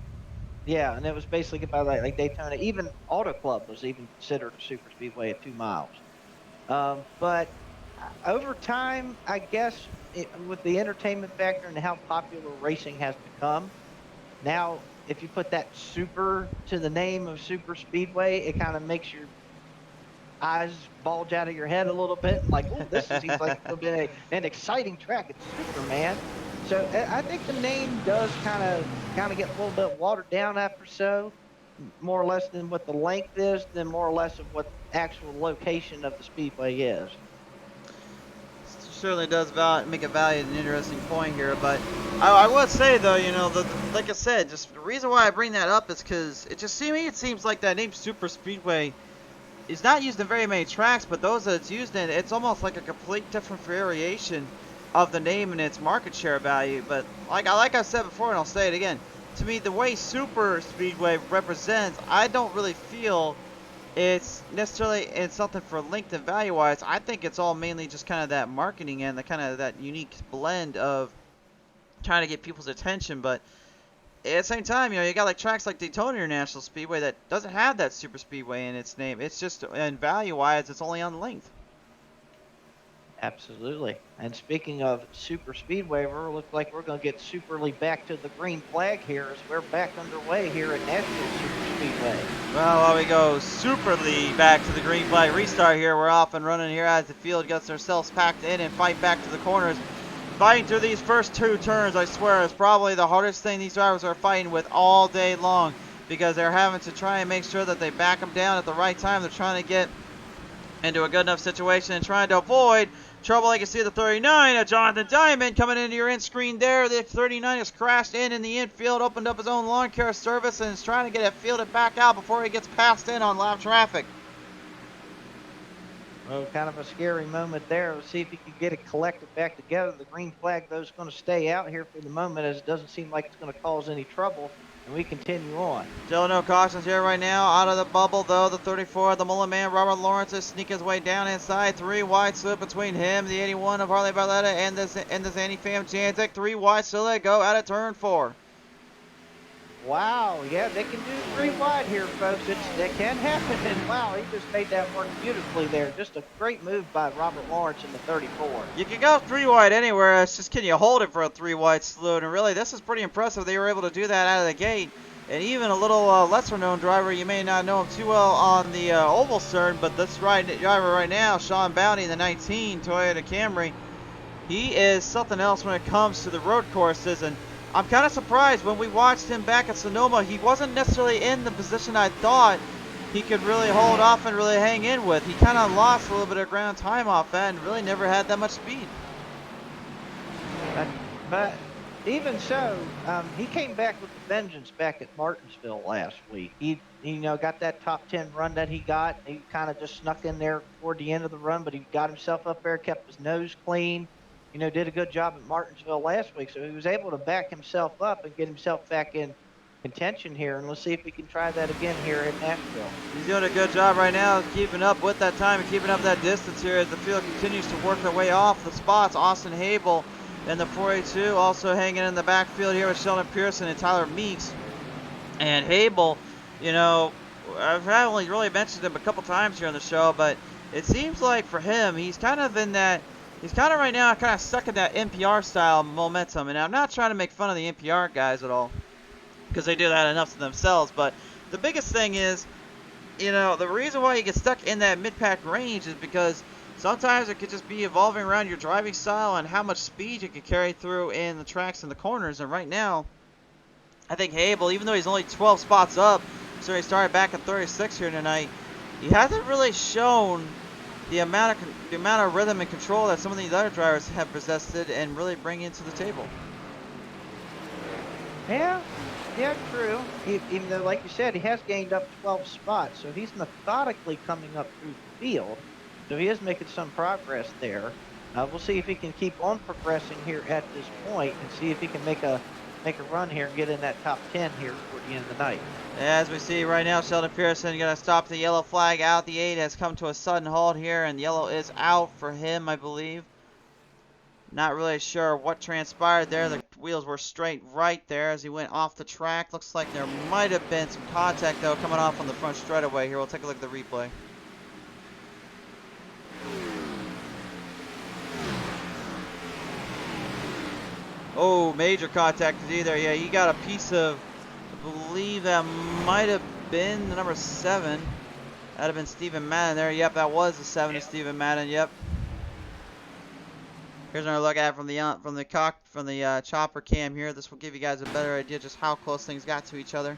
yeah, and it was basically by like Daytona. Even Auto Club was even considered a super speedway at 2 miles. But over time, I guess, with the entertainment factor and how popular racing has become, now if you put that super to the name of super speedway, it kind of makes your eyes bulge out of your head a little bit, and like, oh, seems like it's going to be an exciting track. It's Superman. So I think the name does kind of get a little bit watered down after so, more or less than what the length is, than more or less of what the actual location of the speedway is. Certainly does make a valued and interesting point here, but I would say though, like I said, just the reason why I bring that up is because it seems like that name Super Speedway is not used in very many tracks, but those that it's used in, it's almost like a complete different variation of the name and its market share value. But like I said before, and I'll say it again, to me, the way Super Speedway represents, I don't really feel it's something for length and value wise. I think it's all mainly just kind of that marketing and the kind of that unique blend of trying to get people's attention. But at the same time, you got like tracks like Daytona International Speedway that doesn't have that super speedway in its name. It's just, and value wise, it's only on length. Absolutely. And speaking of super speedway, looks like we're going to get superly back to the green flag here as we're back underway here at Nashville Super Speedway. Well, while we go superly back to the green flag restart here, we're off and running here as the field gets ourselves packed in and fight back to the corners. Fighting through these first 2 turns, I swear, is probably the hardest thing these drivers are fighting with all day long, because they're having to try and make sure that they back them down at the right time. They're trying to get into a good enough situation and trying to avoid trouble. Like you see the 39 Jonathan Diamond coming into your in screen there. The 39 has crashed in the infield, opened up his own lawn care service, and is trying to get it fielded back out before he gets passed in on lap traffic. Well, kind of a scary moment there. We'll see if he can get it collected back together. The green flag, though, is going to stay out here for the moment, as it doesn't seem like it's going to cause any trouble. And we continue on. Still no cautions here right now. Out of the bubble, though, the 34, the Mullen man, Robert Lawrence, is sneaking his way down inside. 3 wide slip between him, the 81 of Harley Barletta, and the Zanny Fam Janzik. 3 wide, so they go out of turn 4. Wow, yeah, they can do 3 wide here, folks. It can happen, and wow, he just made that work beautifully there. Just a great move by Robert Lawrence in the 34. You can go 3 wide anywhere. It's just, can you hold it for a 3 wide salute? And really, this is pretty impressive. They were able to do that out of the gate. And even a little lesser-known driver, you may not know him too well on the oval stern, but this driver right now, Sean Bounty, the 19 Toyota Camry, he is something else when it comes to the road courses. And I'm kind of surprised when we watched him back at Sonoma, he wasn't necessarily in the position I thought he could really hold off and really hang in with. He kind of lost a little bit of ground time off that and really never had that much speed. But even so, he came back with a vengeance back at Martinsville last week. He got that top 10 run that he got. He kind of just snuck in there toward the end of the run, but he got himself up there, kept his nose clean. Did a good job at Martinsville last week, so he was able to back himself up and get himself back in contention here, and let's see if we can try that again here in Nashville. He's doing a good job right now keeping up with that time and keeping up that distance here as the field continues to work their way off the spots. Austin Habel in the 482 also hanging in the backfield here with Sheldon Pearson and Tyler Meeks. And Habel, I've only really mentioned him a couple times here on the show, but it seems like for him, he's kind of right now stuck in that NPR style momentum. And I'm not trying to make fun of the NPR guys at all, because they do that enough to themselves. But the biggest thing is, you know, the reason why you get stuck in that mid-pack range is because sometimes it could just be evolving around your driving style and how much speed you can carry through in the tracks and the corners. And right now, I think Hable, even though he's only 12 spots up, so he started back at 36 here tonight, he hasn't really shown the amount of rhythm and control that some of these other drivers have possessed and really bring into the table. Yeah, true. Even though, like you said, he has gained up 12 spots, so he's methodically coming up through the field. So he is making some progress there. We'll see if he can keep on progressing here at this point, and see if he can make a run here and get in that top 10 here toward the end of the night. As we see right now, Sheldon Pearson going to stop the yellow flag out. The 8 has come to a sudden halt here, and yellow is out for him, I believe. Not really sure what transpired there. The wheels were straight right there as he went off the track. Looks like there might have been some contact, though, coming off on the front straightaway here. We'll take a look at the replay. Oh, major contact is there. Yeah, he got a piece of, I believe that might have been the number 7. That'd have been Stephen Madden there. Yep, that was the 7 of Stephen Madden. Yep. Here's another look at it from the chopper cam here. This will give you guys a better idea just how close things got to each other.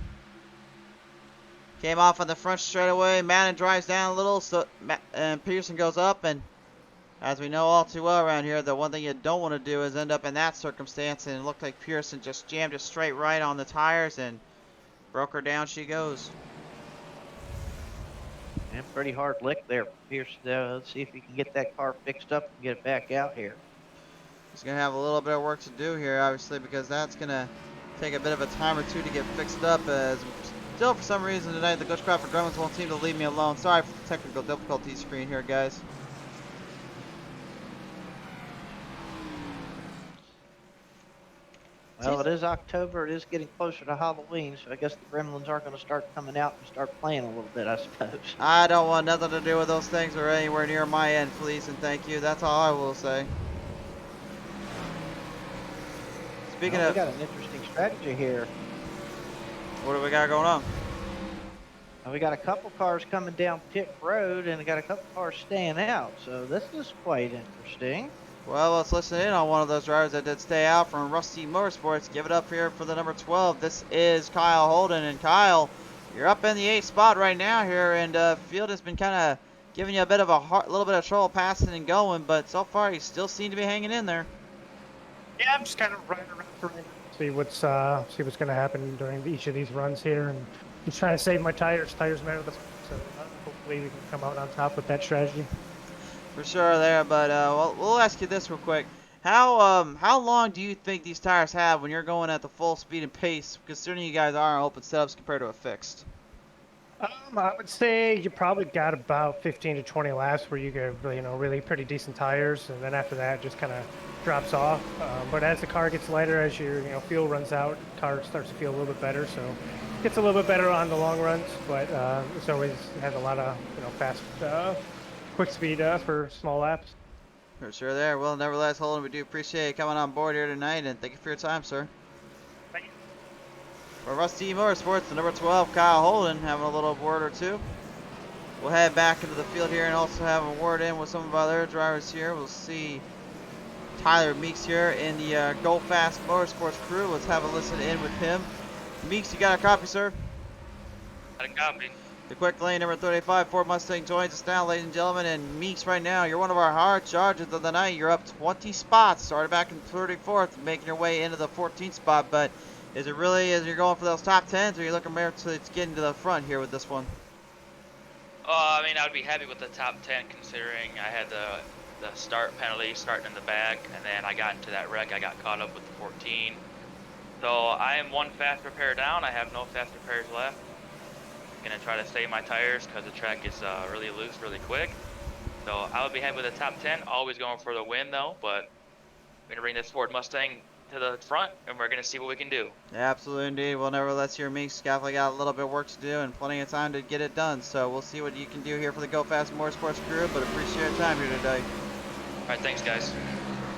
Came off on the front straightaway. Madden drives down a little, and Pearson goes up. And as we know all too well around here, the one thing you don't want to do is end up in that circumstance. And it looked like Pearson just jammed it straight right on the tires and broke her down. She goes. And pretty hard lick there, Pearson. Let's see if he can get that car fixed up and get it back out here. He's going to have a little bit of work to do here, obviously, because that's going to take a bit of a time or two to get fixed up. As still, for some reason tonight, the Coach Crawford Gremlins won't seem to leave me alone. Sorry for the technical difficulties screen here, guys. Well, it is October. It is getting closer to Halloween, so I guess the Gremlins are going to start coming out and start playing a little bit, I suppose. I don't want nothing to do with those things or anywhere near my end, please and thank you. That's all I will say. Speaking of, we got an interesting strategy here. What do we got going on? We got a couple cars coming down pit road, and we got a couple cars staying out. So this is quite interesting. Well, let's listen in on one of those drivers that did stay out from Rusty Motorsports. Give it up here for the number 12. This is Kyle Holden. And Kyle, you're up in the 8th spot right now here, and field has been kind of giving you a bit of little bit of trouble passing and going, but so far you still seem to be hanging in there. Yeah, I'm just kind of riding around for right now. See what's going to happen during each of these runs here, and just trying to save my tires. Tires matter, so hopefully we can come out on top with that strategy. For sure there, but we'll ask you this real quick. How long do you think these tires have when you're going at the full speed and pace, considering you guys are on open setups compared to a fixed? I would say you probably got about 15 to 20 laps where you get really pretty decent tires, and then after that it just kind of drops off. But as the car gets lighter, as your fuel runs out, the car starts to feel a little bit better, so it gets a little bit better on the long runs. But it's always has a lot of fast, quick speed for small laps. For sure there. Well, nevertheless, Holden, we do appreciate you coming on board here tonight, and thank you for your time, sir. Thank you. For Rusty Motorsports, the number 12, Kyle Holden, having a little word or two. We'll head back into the field here and also have a word in with some of our other drivers here. We'll see Tyler Meeks here in the Go Fast Motorsports crew. Let's have a listen in with him. Meeks, you got a copy, sir? Got a copy. The quick lane number 35 Ford Mustang joins us now, ladies and gentlemen. And Meeks, right now, you're one of our hard chargers of the night. You're up 20 spots. Started back in 34th, making your way into the 14th spot. But is it really, as you're going for those top 10s, or are you looking more to getting to the front here with this one? I mean, I'd be happy with the top 10 considering I had the start penalty starting in the back, and then I got into that wreck. I got caught up with the 14. So I am one fast repair down. I have no fast repairs left. Gonna try to save my tires because the track is really loose really quick. So I would be happy with the top 10. Always going for the win though, but we're gonna bring this Ford Mustang to the front and we're gonna see what we can do. Yeah, absolutely indeed. Well, nevertheless, your Meeks definitely got a little bit of work to do and plenty of time to get it done. So we'll see what you can do here for the Go Fast Motorsports crew, but appreciate your time here today. All right, thanks guys.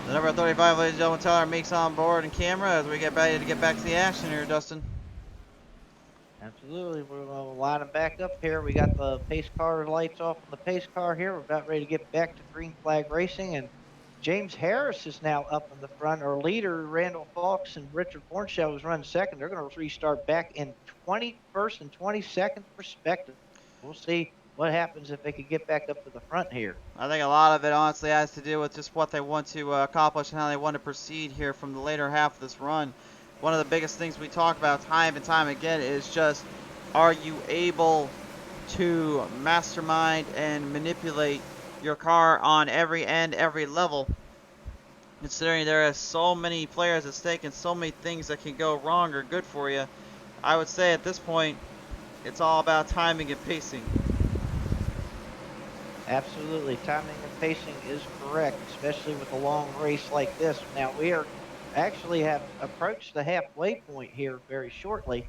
The number 35, ladies and gentlemen, Tyler Meeks on board and camera as we get ready to get back to the action here, Dustin. Absolutely. We're going to line them back up here. We got the pace car lights off on the pace car here. We're about ready to get back to green flag racing. And James Harris is now up in the front. Our leader, Randall Fox and Richard Bornshell, was running second. They're going to restart back in 21st and 22nd, respectively. We'll see what happens if they could get back up to the front here. I think a lot of it honestly has to do with just what they want to accomplish and how they want to proceed here from the later half of this run. One of the biggest things we talk about time and time again is just, are you able to mastermind and manipulate your car on every end, every level? Considering there are so many players at stake and so many things that can go wrong or good for you, I would say at this point, it's all about timing and pacing. Absolutely. Timing and pacing is correct, especially with a long race like this. Now, we are actually have approached the halfway point here very shortly.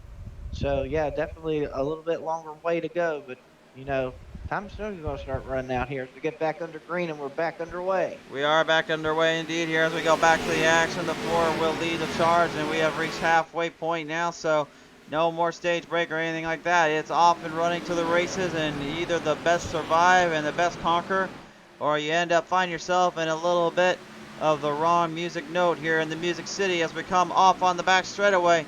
So, yeah, definitely a little bit longer way to go. But, you know, time soon is going to start running out here as we get back under green and we're back underway. We are back underway indeed here as we go back to the action. The four will lead the charge, and we have reached halfway point now. So, no more stage break or anything like that. It's off and running to the races, and either the best survive and the best conquer, or you end up finding yourself in a little bit of the wrong music note here in the Music City as we come off on the back straightaway.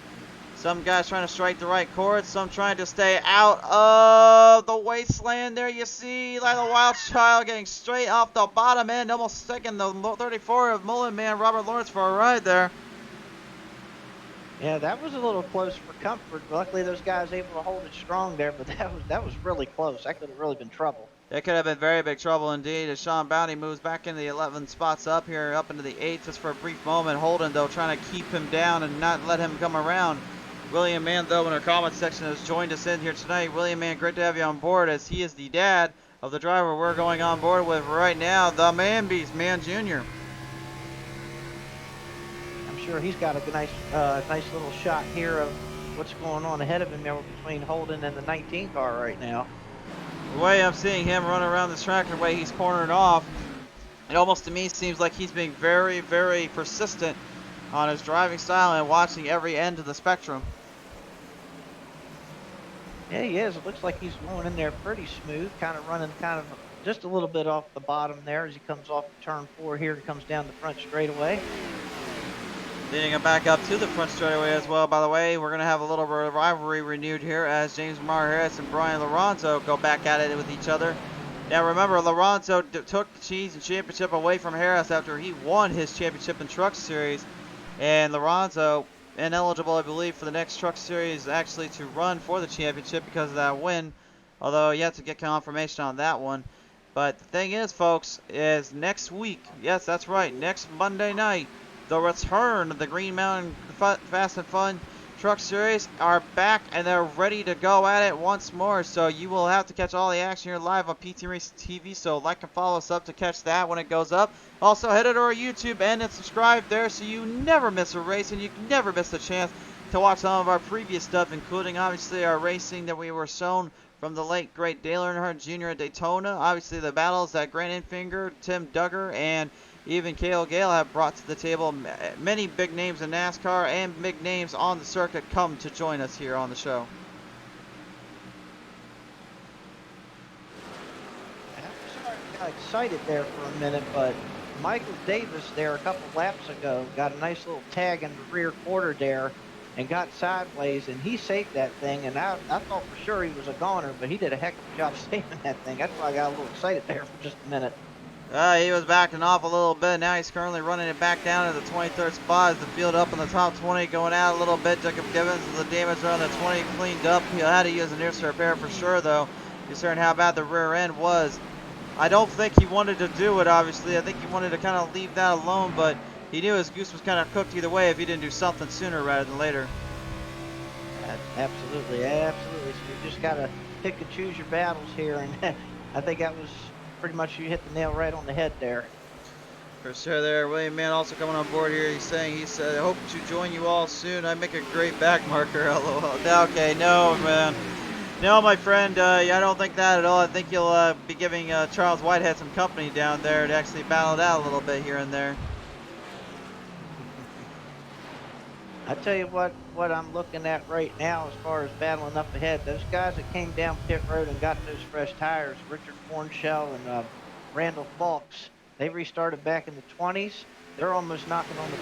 Some guys trying to strike the right chords, some trying to stay out of the wasteland. There you see Lila Wildchild getting straight off the bottom end, almost taking the 34 of Mullen Man Robert Lawrence for a ride there. Yeah, that was a little close for comfort. Luckily, those guys able to hold it strong there, but that was really close. That could have really been trouble. That could have been very big trouble indeed as Sean Bounty moves back into the 11 spots up here, up into the 8th just for a brief moment. Holden, though, trying to keep him down and not let him come around. William Mann, though, in our comment section has joined us in here tonight. William Mann, great to have you on board as he is the dad of the driver we're going on board with right now, the Man Beast, Man Jr. Sure, he's got a nice little shot here of what's going on ahead of him there between Holden and the 19 car right now. The way I'm seeing him run around this track and the way he's cornered off, it almost to me seems like he's being very, very persistent on his driving style and watching every end of the spectrum. Yeah, he is. It looks like he's going in there pretty smooth, kind of running just a little bit off the bottom there as he comes off turn 4 here and comes down the front straightaway. Leading him back up to the front straightaway as well, by the way. We're going to have a little bit of rivalry renewed here as James Mar Harris and Brian Lorenzo go back at it with each other. Now remember, Lorenzo took the Cheese and Championship away from Harris after he won his championship in Truck Series. And Lorenzo, ineligible, I believe, for the next Truck Series actually to run for the championship because of that win. Although you have to get confirmation on that one. But the thing is, folks, is next week, yes, that's right, next Monday night, the return of the Green Mountain Fast and Fun Truck Series are back and they're ready to go at it once more. So you will have to catch all the action here live on PTM Racing TV. So like and follow us up to catch that when it goes up. Also head over to our YouTube and subscribe there so you never miss a race and you never miss a chance to watch some of our previous stuff, including obviously our racing that we were shown from the late great Dale Earnhardt Jr. at Daytona. Obviously the battles that Grant Enfinger, Tim Duggar, and even Cale Gale have brought to the table. Many big names in NASCAR and big names on the circuit come to join us here on the show. I got excited there for a minute, but Michael Davis there a couple laps ago got a nice little tag in the rear quarter there and got sideways, and he saved that thing, and I thought for sure he was a goner, but he did a heck of a job saving that thing. That's why I got a little excited there for just a minute. He was backing off a little bit. Now he's currently running it back down to the 23rd spot as the field up in the top 20, going out a little bit. Jacob Gibbons, the damage around the 20 cleaned up. He had to use an ear repair for sure, though, considering how bad the rear end was. I don't think he wanted to do it, obviously. I think he wanted to kind of leave that alone, but he knew his goose was kind of cooked either way if he didn't do something sooner rather than later. Absolutely, absolutely. So you just got to pick and choose your battles here, and I think that was pretty much, you hit the nail right on the head there. For sure there. William Mann also coming on board here. He's saying, he said, I hope to join you all soon. I make a great back marker, LOL. Okay, no, man. No, my friend, I don't think that at all. I think you'll be giving Charles Whitehead some company down there to actually battle it out a little bit here and there. I tell you what, what I'm looking at right now as far as battling up ahead. Those guys that came down pit road and got those fresh tires, Richard Hornshell and Randall Falks, they restarted back in the 20s. They're almost knocking on the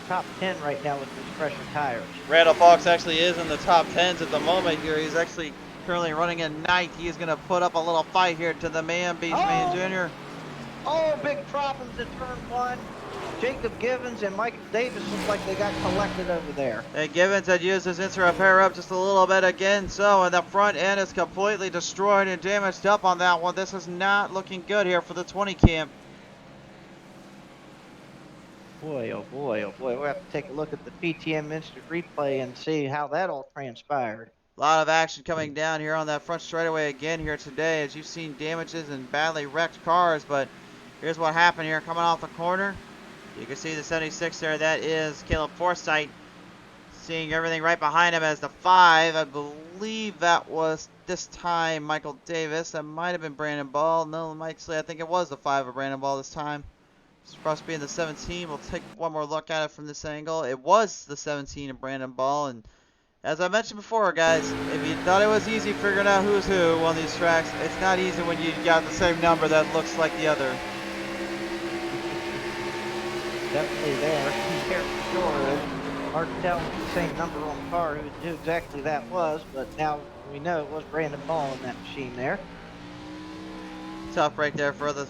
top 10 right now with those fresher tires. Randall Fox actually is in the top 10s at the moment here. He's actually currently running in ninth. He's going to put up a little fight here to the man, Beastman Jr. Oh, big problems in turn 1. Jacob Givens and Michael Davis look like they got collected over there. And Givens had used his insert repair up just a little bit again, so and the front end is completely destroyed and damaged up on that one. This is not looking good here for the 20 camp. Boy, oh boy, oh boy. We'll have to take a look at the PTM instant replay and see how that all transpired. A lot of action coming down here on that front straightaway again here today, as you've seen damages and badly wrecked cars, but here's what happened here coming off the corner. You can see the 76 there, that is Caleb Forsythe. Seeing everything right behind him as the 5. I believe that was this time Michael Davis. That might have been Brandon Ball. No, actually I think it was the 5 of Brandon Ball this time. It's supposed to be in the 17. We'll take one more look at it from this angle. It was the 17 of Brandon Ball, and as I mentioned before, guys, if you thought it was easy figuring out who's who on these tracks, it's not easy when you got the same number that looks like the other. Definitely there. Here for sure. It's hard to tell with the same number on the car who exactly that was, but now we know it was Brandon Ball in that machine there. Tough break there for the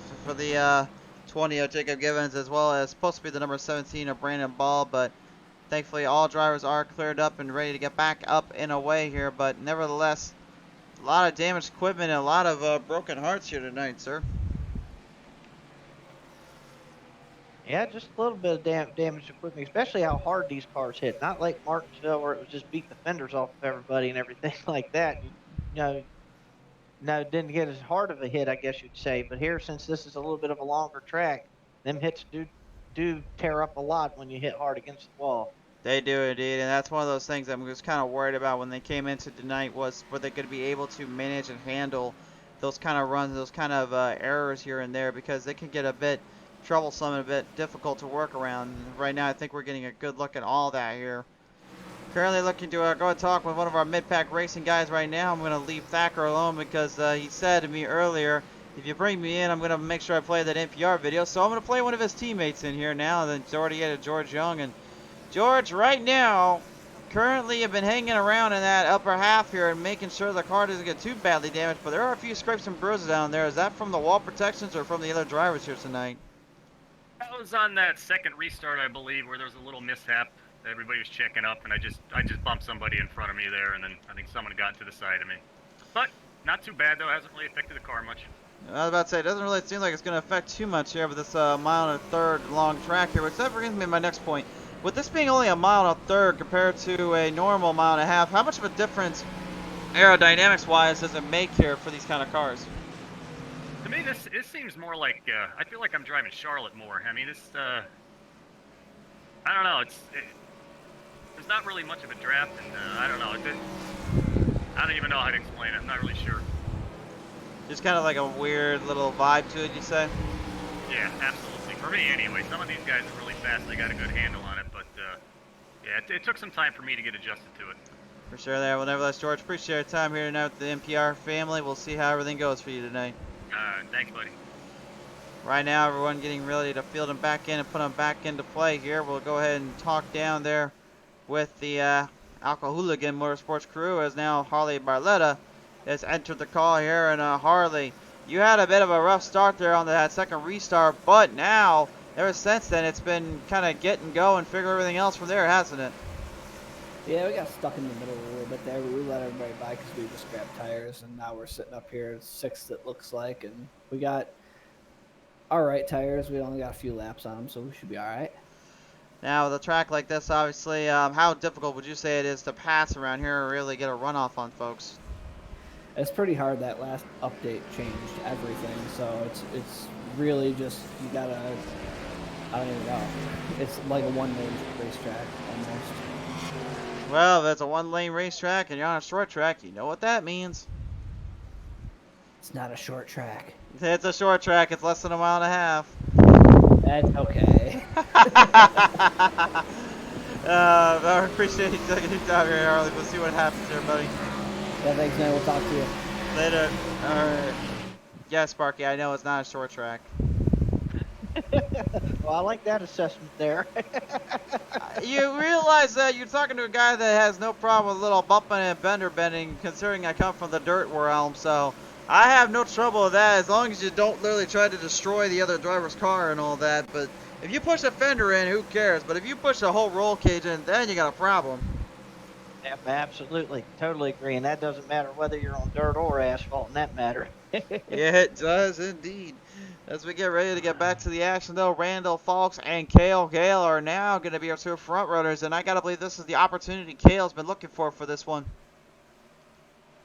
20 of Jacob Givens, as well as supposed to be the number 17 of Brandon Ball, but thankfully all drivers are cleared up and ready to get back up and away here. But nevertheless, a lot of damaged equipment and a lot of broken hearts here tonight, sir. Yeah, just a little bit of damaged equipment, especially how hard these cars hit. Not like Martinsville where it was just beat the fenders off of everybody and everything like that. No, it didn't get as hard of a hit, I guess you'd say. But here, since this is a little bit of a longer track, them hits do tear up a lot when you hit hard against the wall. They do indeed, and that's one of those things I was kind of worried about when they came into tonight, was were they going to be able to manage and handle those kind of runs, those kind of errors here and there, because they can get a bit troublesome and a bit difficult to work around. Right now I think we're getting a good look at all that here. Currently looking to go and talk with one of our mid-pack racing guys right now. I'm going to leave Thacker alone because he said to me earlier, if you bring me in, I'm going to make sure I play that NPR video. So I'm going to play one of his teammates in here now. And then it's already added George Young. And George, right now, currently have been hanging around in that upper half here and making sure the car doesn't get too badly damaged. But there are a few scrapes and bruises down there. Is that from the wall protections or from the other drivers here tonight? That was on that second restart, I believe, where there was a little mishap. Everybody was checking up, and I just bumped somebody in front of me there, and then I think someone got to the side of me. But not too bad, though. It hasn't really affected the car much. I was about to say, it doesn't really seem like it's going to affect too much here with this mile and a third long track here, which that brings me to my next point. With this being only a mile and a third compared to a normal mile and a half, how much of a difference aerodynamics-wise does it make here for these kind of cars? To me, this seems more like, I feel like I'm driving Charlotte more. I mean, I don't know, there's not really much of a draft, and I don't know, I don't even know how to explain it. I'm not really sure. Just kind of like a weird little vibe to it, you say? Yeah, absolutely. For me, anyway. Some of these guys are really fast. They got a good handle on it, but yeah, it took some time for me to get adjusted to it. For sure there. Well, nevertheless, George, appreciate your time here tonight with the NPR family. We'll see how everything goes for you tonight. Thanks, buddy. Right now, everyone getting ready to field them back in and put them back into play here. We'll go ahead and talk down there with the Alcohol Hooligan Motorsports crew, as now Harley Barletta has entered the call here. And Harley, you had a bit of a rough start there on that second restart, but now, ever since then, it's been kind of get and go and figure everything else from there, hasn't it? Yeah, we got stuck in the middle a little bit there. We let everybody by because we just grabbed tires, and now we're sitting up here at 6th, it looks like, and we got all right tires. We only got a few laps on them, so we should be all right. Now, with a track like this, obviously, how difficult would you say it is to pass around here and really get a runoff on folks? It's pretty hard. That last update changed everything, so it's really just, you gotta, I don't even know. It's like a one-lane racetrack almost. Well, if it's a one-lane racetrack and you're on a short track, you know what that means. It's not a short track. It's a short track. It's less than a mile and a half. That's okay. I appreciate you taking your time here, Harley. We'll see what happens here, buddy. Yeah, thanks, man. We'll talk to you. Later. All right. Yeah, Sparky, I know it's not a short track. Well, I like that assessment there. You realize that you're talking to a guy that has no problem with a little bumping and bender bending, considering I come from the dirt realm, so I have no trouble with that as long as you don't literally try to destroy the other driver's car and all that. But if you push a fender in, who cares? But if you push a whole roll cage in, then you got a problem. Yep, absolutely. Totally agree. And that doesn't matter whether you're on dirt or asphalt in that matter. Yeah, it does indeed. As we get ready to get back to the action, though, Randall Falks and Cale Gale are now going to be our two front runners, and I got to believe this is the opportunity Cale's been looking for this one.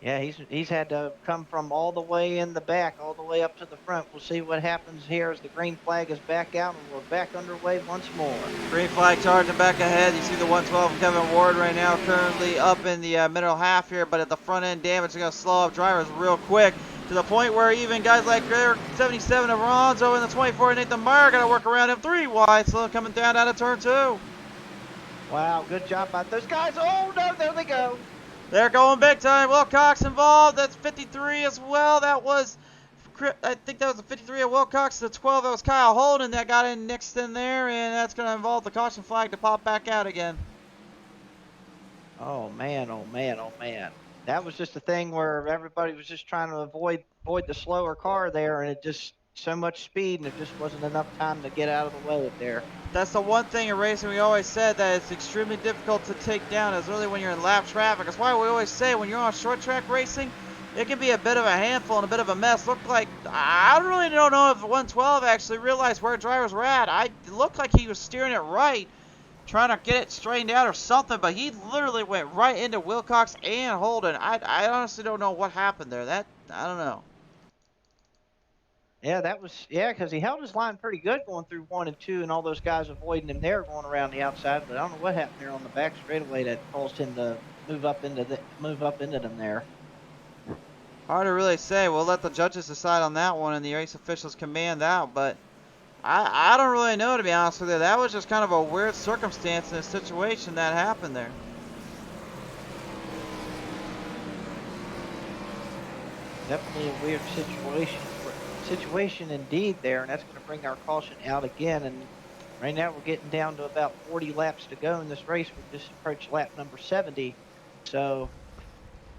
Yeah, he's had to come from all the way in the back, all the way up to the front. We'll see what happens here as the green flag is back out, and we're back underway once more. Green flag charging back ahead. You see the 112 from Kevin Ward right now, currently up in the middle half here, but at the front end damage is going to slow up drivers real quick to the point where even guys like 77 of Ronzo and the 24 Nathan Meyer got to work around him 3 wide, slow coming down out of turn 2. Wow, good job by those guys. Oh, no, there they go. They're going big time. Wilcox involved. That's 53 as well. That was, I think that was the 53 of Wilcox. The 12, that was Kyle Holden that got in next in there, and that's going to involve the caution flag to pop back out again. Oh, man, oh, man, oh, man. That was just a thing where everybody was just trying to avoid the slower car there, and it just so much speed, and it just wasn't enough time to get out of the way there. That's the one thing in racing we always said, that it's extremely difficult to take down, is really when you're in lap traffic. That's why we always say when you're on short track racing, it can be a bit of a handful and a bit of a mess. Looked like, I really don't know if the 112 actually realized where drivers were at. It looked like he was steering it right, trying to get it straightened out or something, but he literally went right into Wilcox and Holden. I honestly don't know what happened there. I don't know. Yeah, because he held his line pretty good going through 1 and 2, and all those guys avoiding him there going around the outside. But I don't know what happened there on the back straightaway that caused him to move up into them there. Hard to really say. We'll let the judges decide on that one, and the race officials command out. But I don't really know, to be honest with you. That was just kind of a weird circumstance in a situation that happened there. Definitely a weird situation indeed there, and that's going to bring our caution out again. And right now we're getting down to about 40 laps to go in this race. We just approached lap number 70, so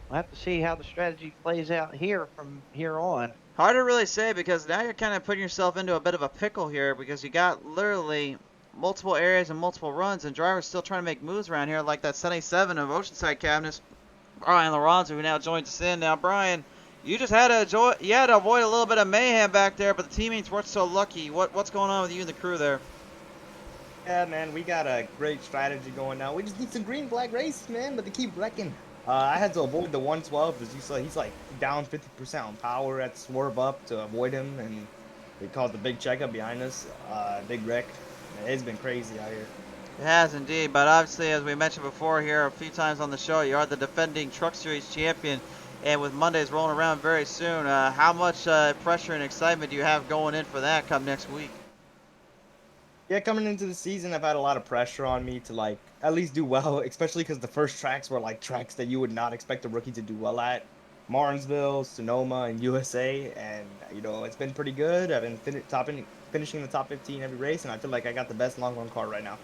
we'll have to see how the strategy plays out here from here on. Hard to really say, because now you're kind of putting yourself into a bit of a pickle here, because you got literally multiple areas and multiple runs, and drivers still trying to make moves around here, like that 77 of Oceanside Cabinets, Brian Laronzo, who now joins us in. Now, Brian, you just had to avoid a little bit of mayhem back there, but the teammates weren't so lucky. What's going on with you and the crew there? Yeah, man, we got a great strategy going now. We just need some green flag races, man, but they keep wrecking. I had to avoid the 112, as you saw. He's like down 50% on power. I had to swerve up to avoid him, and we caused a big checkup behind us. Big wreck. Man, it's been crazy out here. It has indeed, but obviously, as we mentioned before here a few times on the show, you are the defending Truck Series champion. And with Mondays rolling around very soon, how much pressure and excitement do you have going in for that come next week? Yeah, coming into the season, I've had a lot of pressure on me to, like, at least do well, especially because the first tracks were, like, tracks that you would not expect a rookie to do well at. Martinsville, Sonoma, and USA, and, you know, it's been pretty good. I've been finishing the top 15 every race, and I feel like I got the best long run car right now.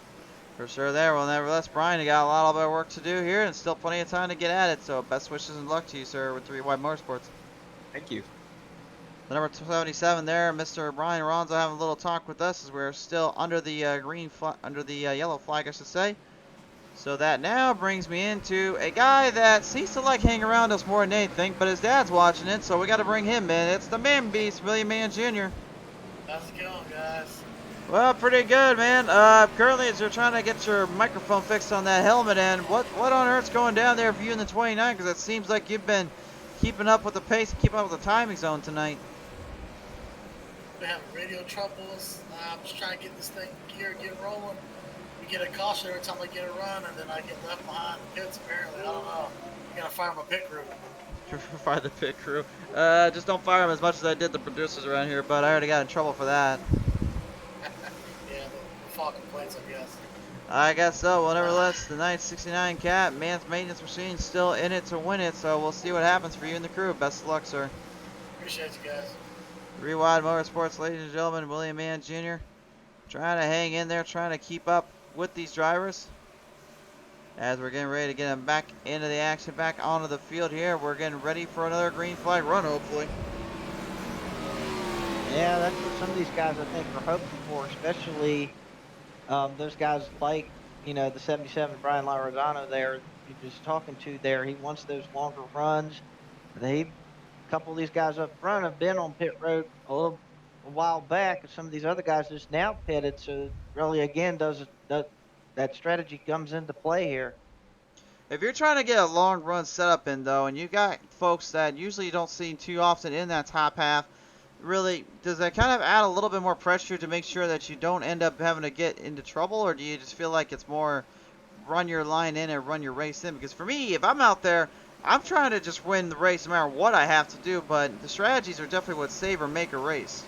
For sure there. Well, nevertheless, Brian, you got a lot of work to do here and still plenty of time to get at it. So best wishes and luck to you, sir, with 3 Wide Motorsports. Thank you. The number 77 there, Mr. Brian Ronzo, having a little talk with us as we're still under the yellow flag, I should say. So that now brings me into a guy that seems to like hanging around us more than anything, but his dad's watching it, so we got to bring him in. It's the man beast, William Mann Jr. How's it going, guys? Well, pretty good, man. Currently, as you're trying to get your microphone fixed on that helmet end, what on earth's going down there for you in the 29? Because it seems like you've been keeping up with the pace, keeping up with the timing zone tonight. We have radio troubles. I'm just trying to get this thing geared, get rolling. We get a caution every time I get a run, and then I get left behind the pits, apparently. I don't know. I'm going to fire my pit crew. Fire the pit crew. Just don't fire them as much as I did the producers around here, but I already got in trouble for that. Yeah, the file complaints, I guess. I guess so. Well, nevertheless, the 969 Cat Man's Maintenance Machine still in it to win it, so we'll see what happens for you and the crew. Best of luck, sir. Appreciate you guys. Rewide Motorsports, ladies and gentlemen, William Mann Jr. trying to hang in there, trying to keep up with these drivers. As we're getting ready to get them back into the action, back onto the field here. We're getting ready for another green flag run, hopefully. Yeah, that's what some of these guys, I think, are hoping for, especially those guys like, the 77 Brian Larazano there, you're just talking to there. He wants those longer runs. A couple of these guys up front have been on pit road a while back, and some of these other guys just now pitted. So really, again, that strategy comes into play here. If you're trying to get a long run setup in, though, and you got folks that usually you don't see too often in that top half, really, does that kind of add a little bit more pressure to make sure that you don't end up having to get into trouble, or do you just feel like it's more run your line in and run your race in? Because for me, if I'm out there, I'm trying to just win the race no matter what I have to do, but the strategies are definitely what save or make a race.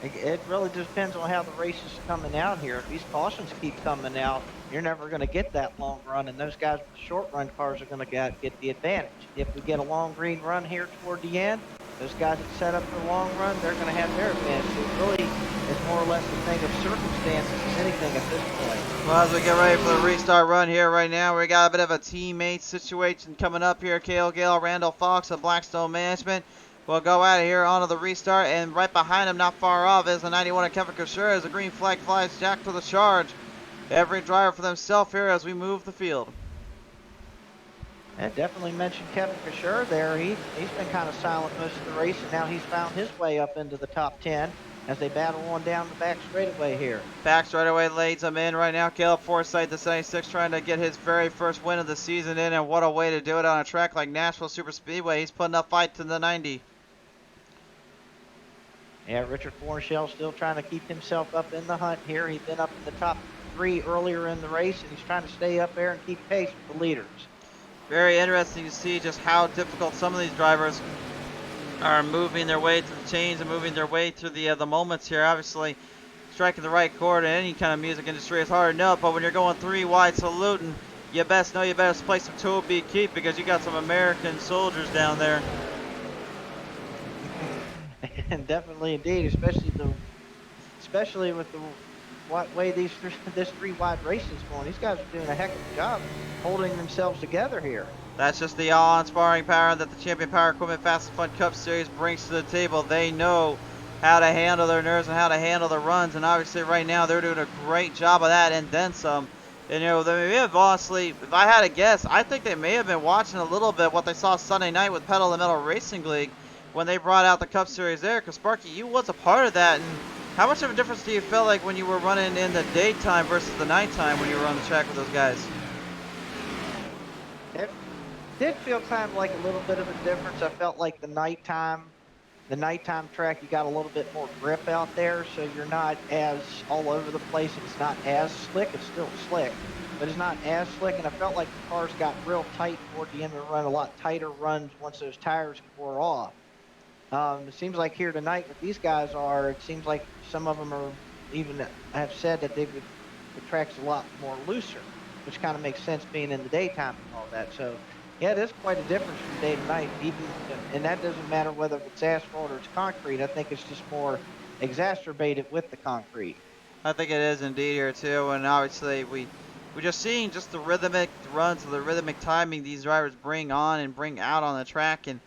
It really just depends on how the race is coming out here. If these cautions keep coming out, you're never going to get that long run, and those guys with the short run cars are going to get the advantage. If we get a long green run here toward the end, those guys that set up for the long run, they're going to have their advantage. So it really is more or less a thing of circumstances than anything at this point. Well, as we get ready for the restart run here right now, we got a bit of a teammate situation coming up here. Cale Gale, Randall Fox of Blackstone Management will go out of here onto the restart, and right behind him, not far off, is the 91 of Kevin Kushner as the green flag flies. Jack to the charge. Every driver for themselves here as we move the field. And definitely mentioned Kevin Kushner there. He's been kind of silent most of the race, and now he's found his way up into the top 10 as they battle on down the back straightaway here. Back straightaway leads him in right now. Caleb Forsythe, the 76, trying to get his very first win of the season in, and what a way to do it on a track like Nashville Superspeedway. He's putting up fight to the 90. Yeah, Richard Fornshell still trying to keep himself up in the hunt here. He's been up in the top 3 earlier in the race, and he's trying to stay up there and keep pace with the leaders. Very interesting to see just how difficult some of these drivers are moving their way through the chains and moving their way through the moments here. Obviously, striking the right chord in any kind of music industry is hard enough, but when you're going 3 wide saluting, you best know you better play some toe beat keep, because you got some American soldiers down there. And definitely indeed, especially with the way this 3 wide race is going. These guys are doing a heck of a job holding themselves together here. That's just the all-inspiring power that the Champion Power Equipment Fast and Fun Cup Series brings to the table. They know how to handle their nerves and how to handle the runs, and obviously right now they're doing a great job of that and then some. And they may have honestly, if I had to guess, I think they may have been watching a little bit what they saw Sunday night with Pedal to the Metal Racing League when they brought out the Cup Series there, because Sparky, you was a part of that. And how much of a difference do you feel like when you were running in the daytime versus the nighttime when you were on the track with those guys? It did feel kind of like a little bit of a difference. I felt like the nighttime track, you got a little bit more grip out there, so you're not as all over the place. It's not as slick. It's still slick, but it's not as slick. And I felt like the cars got real tight toward the end of the run, a lot tighter runs once those tires wore off. It seems like here tonight, what these guys are, it seems like some of them are even have said that the track's a lot more looser, which kind of makes sense being in the daytime and all that. So, yeah, it is quite a difference from day to night, and that doesn't matter whether it's asphalt or it's concrete. I think it's just more exacerbated with the concrete. I think it is indeed here too, and obviously we're just seeing just the rhythmic runs, the rhythmic timing these drivers bring on and bring out on the track. And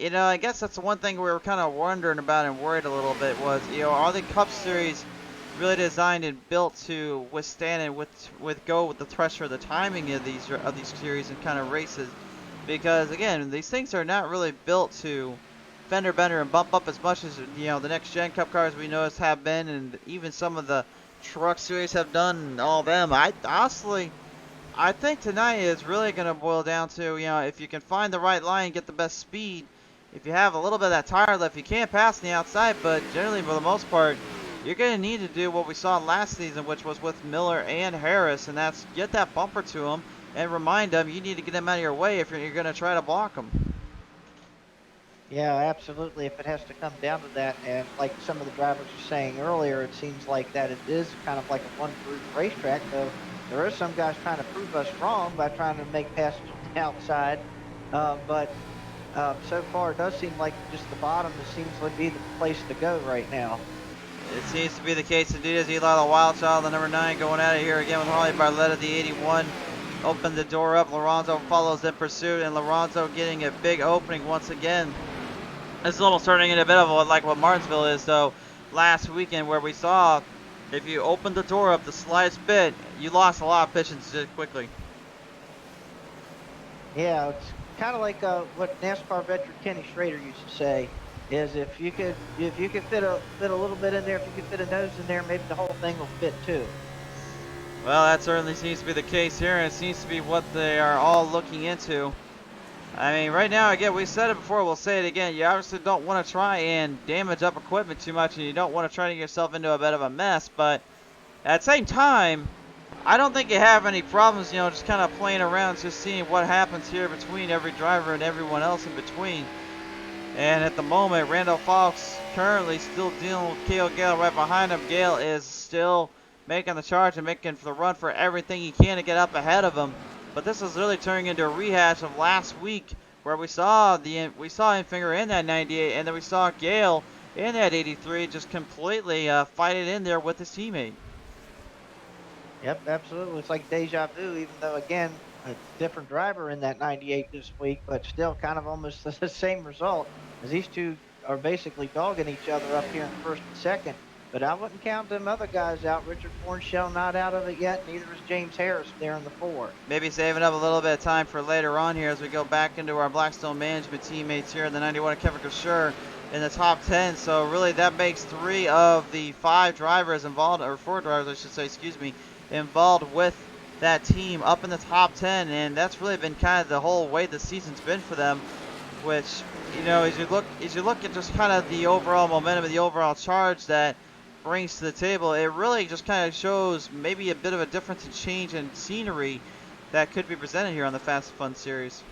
I guess that's the one thing we were kind of wondering about and worried a little bit was, are the Cup Series really designed and built to withstand and go with the pressure, the timing of these series and kind of races? Because again, these things are not really built to fender bender and bump up as much as the next gen Cup cars we noticed have been, and even some of the truck series have done, and all of them. I think tonight is really going to boil down to, if you can find the right line and get the best speed. If you have a little bit of that tire left, you can't pass on the outside, but generally for the most part, you're going to need to do what we saw last season, which was with Miller and Harris, and that's get that bumper to them and remind them you need to get them out of your way if you're going to try to block them. Yeah, absolutely. If it has to come down to that, and like some of the drivers were saying earlier, it seems like that it is kind of like a one-group racetrack, though there are some guys trying to prove us wrong by trying to make passes on the outside. But so far, it does seem like just the bottom seems to be the place to go right now. It seems to be the case indeed as Eli the Wild Child, the number 9, going at it here again with Harley Barletta, the 81. Opened the door up. Lorenzo follows in pursuit, and Lorenzo getting a big opening once again. It's almost turning into a bit of like what Martinsville is, though, last weekend, where we saw if you opened the door up the slightest bit, you lost a lot of positions just quickly. Yeah, it's kind of like what NASCAR veteran Kenny Schrader used to say, is if you could fit a little bit in there, if you could fit a nose in there, maybe the whole thing will fit too. Well, that certainly seems to be the case here, and it seems to be what they are all looking into. I mean, right now, again, we said it before, we'll say it again. You obviously don't want to try and damage up equipment too much, and you don't want to try to get yourself into a bit of a mess, but at the same time, I don't think you have any problems, just kind of playing around, just seeing what happens here between every driver and everyone else in between. And at the moment, Randall Fox currently still dealing with Cale Gale right behind him. Gale is still making the charge and making the run for everything he can to get up ahead of him. But this is really turning into a rehash of last week, where we saw Infinger in that 98, and then we saw Gale in that 83 just completely fight it in there with his teammate. Yep, absolutely. It's like deja vu, even though, again, a different driver in that 98 this week, but still kind of almost the same result, as these two are basically dogging each other up here in first and second. But I wouldn't count them other guys out. Richard Bourne not out of it yet, neither is James Harris there in the 4. Maybe saving up a little bit of time for later on here as we go back into our Blackstone Management teammates here in the 91, Kevin Kersher in the top 10. So really that makes 3 of the 5 drivers involved, or 4 drivers I should say, excuse me, involved with that team up in the top 10, and that's really been kind of the whole way the season's been for them, which, as you look at just kind of the overall momentum and the overall charge that brings to the table, it really just kind of shows maybe a bit of a difference in change in scenery that could be presented here on the Fast and Fun series.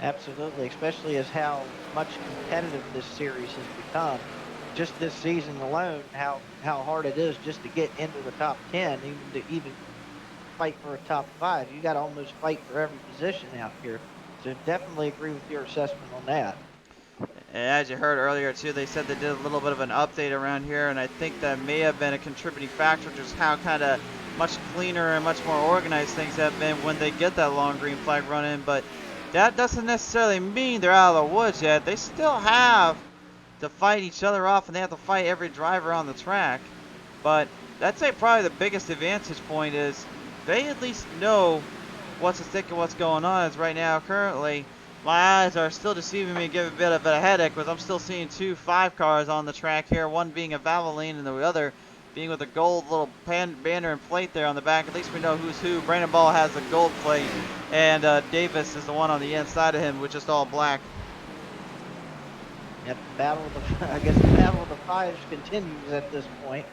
Absolutely, especially as how much competitive this series has become. Just this season alone, how hard it is just to get into the top 10, even fight for a top 5. You got to almost fight for every position out here. So definitely agree with your assessment on that. And as you heard earlier too, they said they did a little bit of an update around here, and I think that may have been a contributing factor, just how kind of much cleaner and much more organized things have been when they get that long green flag run in. But that doesn't necessarily mean they're out of the woods yet. They still have to fight each other off, and they have to fight every driver on the track. But I'd say probably the biggest advantage point is they at least know what's at stake and what's going on. As right now, currently, my eyes are still deceiving me and give a bit of a headache, because I'm still seeing 2 5 cars on the track here, one being a Valvoline and the other being with a gold little banner and plate there on the back. At least we know who's who. Brandon Ball has the gold plate, and Davis is the one on the inside of him, which is all black. Yep, I guess the battle of the 5s continues at this point.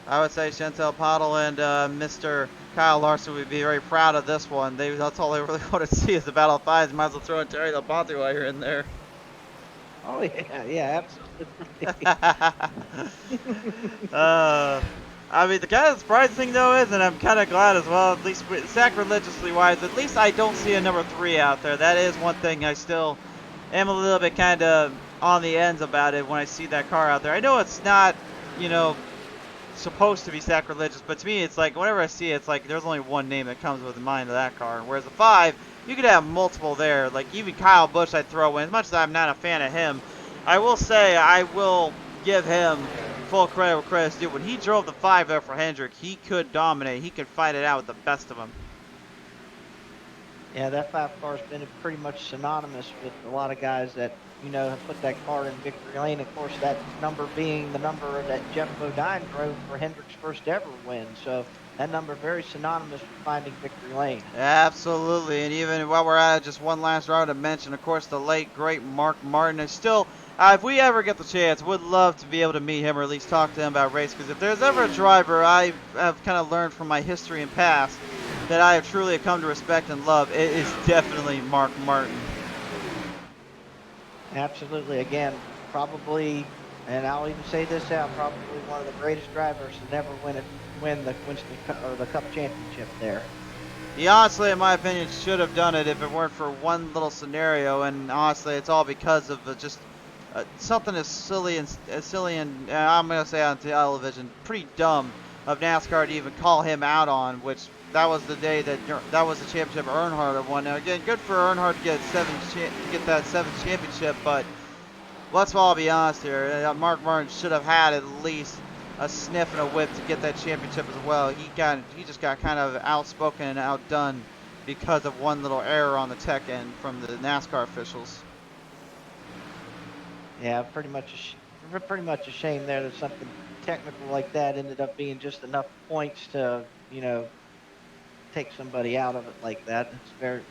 I would say Chantel Pottle and Mr. Kyle Larson would be very proud of this one. That's all they really want to see is the battle of 5s. Might as well throw in Terry LaBonte while you're in there. Oh, yeah, absolutely. I mean, the kind of surprising thing, though, is, and I'm kind of glad as well, at least sacrilegiously wise, at least I don't see a number 3 out there. That is one thing I still am a little bit kind of on the ends about it when I see that car out there. I know it's not, supposed to be sacrilegious, but to me, it's like, whenever I see it, it's like there's only one name that comes with the mind of that car. Whereas the 5, you could have multiple there. Like, even Kyle Busch I'd throw in. As much as I'm not a fan of him, I will say I will give him full credit where credit's due. When he drove the 5 there for Hendrick, he could dominate. He could fight it out with the best of them. Yeah, that 5 car's been pretty much synonymous with a lot of guys that, have put that car in victory lane. Of course, that number being the number that Jeff Bodine drove for Hendrick's first ever win. So that number very synonymous with finding victory lane. Absolutely, and even while we're at it, just one last driver to mention, of course, the late, great Mark Martin. Is still, if we ever get the chance, would love to be able to meet him or at least talk to him about race, because if there's ever a driver I have kind of learned from my history and past that I have truly come to respect and love, it is definitely Mark Martin. Absolutely. Again, probably, and I'll even say this out, probably one of the greatest drivers to never win the Winston Cup, or the Cup championship there. He honestly, in my opinion, should have done it if it weren't for one little scenario, and honestly, it's all because of just something as silly and I'm gonna say on television, pretty dumb of NASCAR to even call him out on. Which that was the day that was the championship Earnhardt had won. Now again, good for Earnhardt to get that seventh championship, but let's all be honest here. Mark Martin should have had at least a sniff and a whip to get that championship as well. He just got kind of outspoken and outdone because of one little error on the tech end from the NASCAR officials. Yeah, pretty much a shame there that something technical like that ended up being just enough points to, take somebody out of it like that.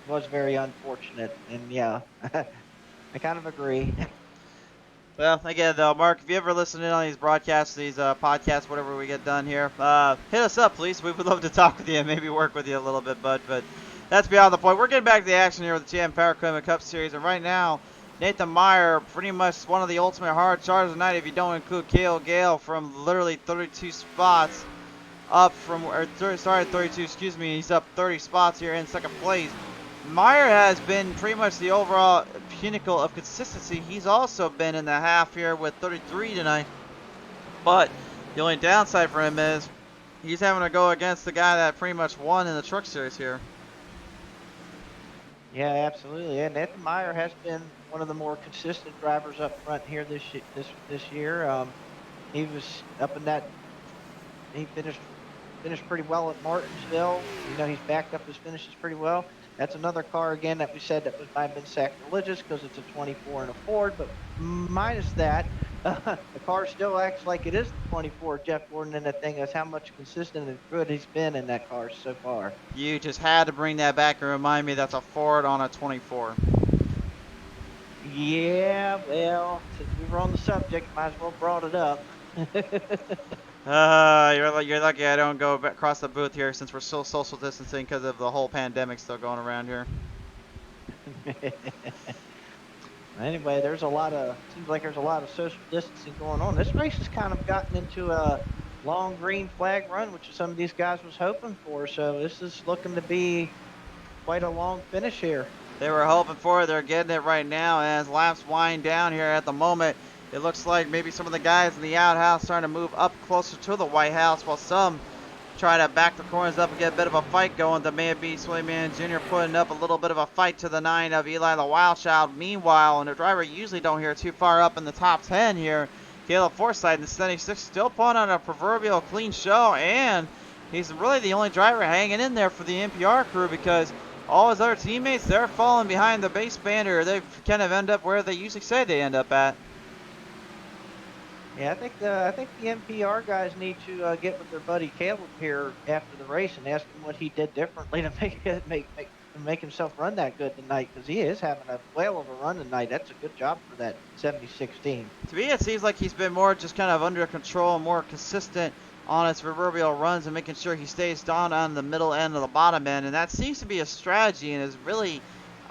Was very unfortunate, and yeah, I kind of agree. Well, again, though, Mark, if you ever listen in on these broadcasts, these podcasts, whatever we get done here, hit us up, please. We would love to talk with you and maybe work with you a little bit, bud. But that's beyond the point. We're getting back to the action here with the GM Power Equipment Cup Series, and right now, Nathan Meyer, pretty much one of the ultimate hard chargers tonight, if you don't include Cale Gale, from literally 32 spots up from, 32, excuse me. He's up 30 spots here in second place. Meyer has been pretty much the overall pinnacle of consistency. He's also been in the half here with 33 tonight. But the only downside for him is he's having to go against the guy that pretty much won in the Truck Series here. Yeah, absolutely. And Nathan Meyer has been one of the more consistent drivers up front here this year. He was up in that. He finished pretty well at Martinsville. He's backed up his finishes pretty well. That's another car again that we said that might have been sacrilegious because it's a 24 and a Ford, but minus that, the car still acts like it is the 24 Jeff Gordon, and the thing is how much consistent and good he's been in that car so far. You just had to bring that back and remind me that's a Ford on a 24. Yeah, well, since we were on the subject, might as well brought it up. You're lucky I don't go across the booth here since we're still social distancing because of the whole pandemic still going around here. Anyway, seems like there's a lot of social distancing going on. This race has kind of gotten into a long green flag run, which some of these guys was hoping for. So this is looking to be quite a long finish here. They were hoping for it. They're getting it right now. As laps wind down here at the moment, it looks like maybe some of the guys in the outhouse starting to move up closer to the White House, while some try to back the corners up and get a bit of a fight going. The Man B. Swayman Jr. putting up a little bit of a fight to the 9 of Eli the Wild Child. Meanwhile, and the driver usually don't hear too far up in the top 10 here, Caleb Forsythe in 76 still putting on a proverbial clean show, and he's really the only driver hanging in there for the NPR crew because all his other teammates, they're falling behind the base band, or they kind of end up where they usually say they end up at. Yeah, I think the NPR guys need to get with their buddy Caleb here after the race and ask him what he did differently to make himself run that good tonight, because he is having a whale of a run tonight. That's a good job for that 76 team. To me, it seems like he's been more just kind of under control, more consistent on his proverbial runs and making sure he stays down on the middle end of the bottom end, and that seems to be a strategy, and is really,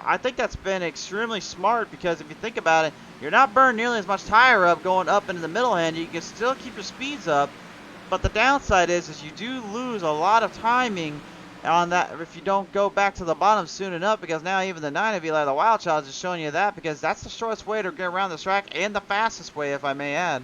I think that's been extremely smart, because if you think about it, you're not burning nearly as much tire up going up into the middle end. You can still keep your speeds up, but the downside is you do lose a lot of timing on that if you don't go back to the bottom soon enough, because now even the 9 of Eli the Wild Child is showing you that, because that's the shortest way to get around this track and the fastest way, if I may add.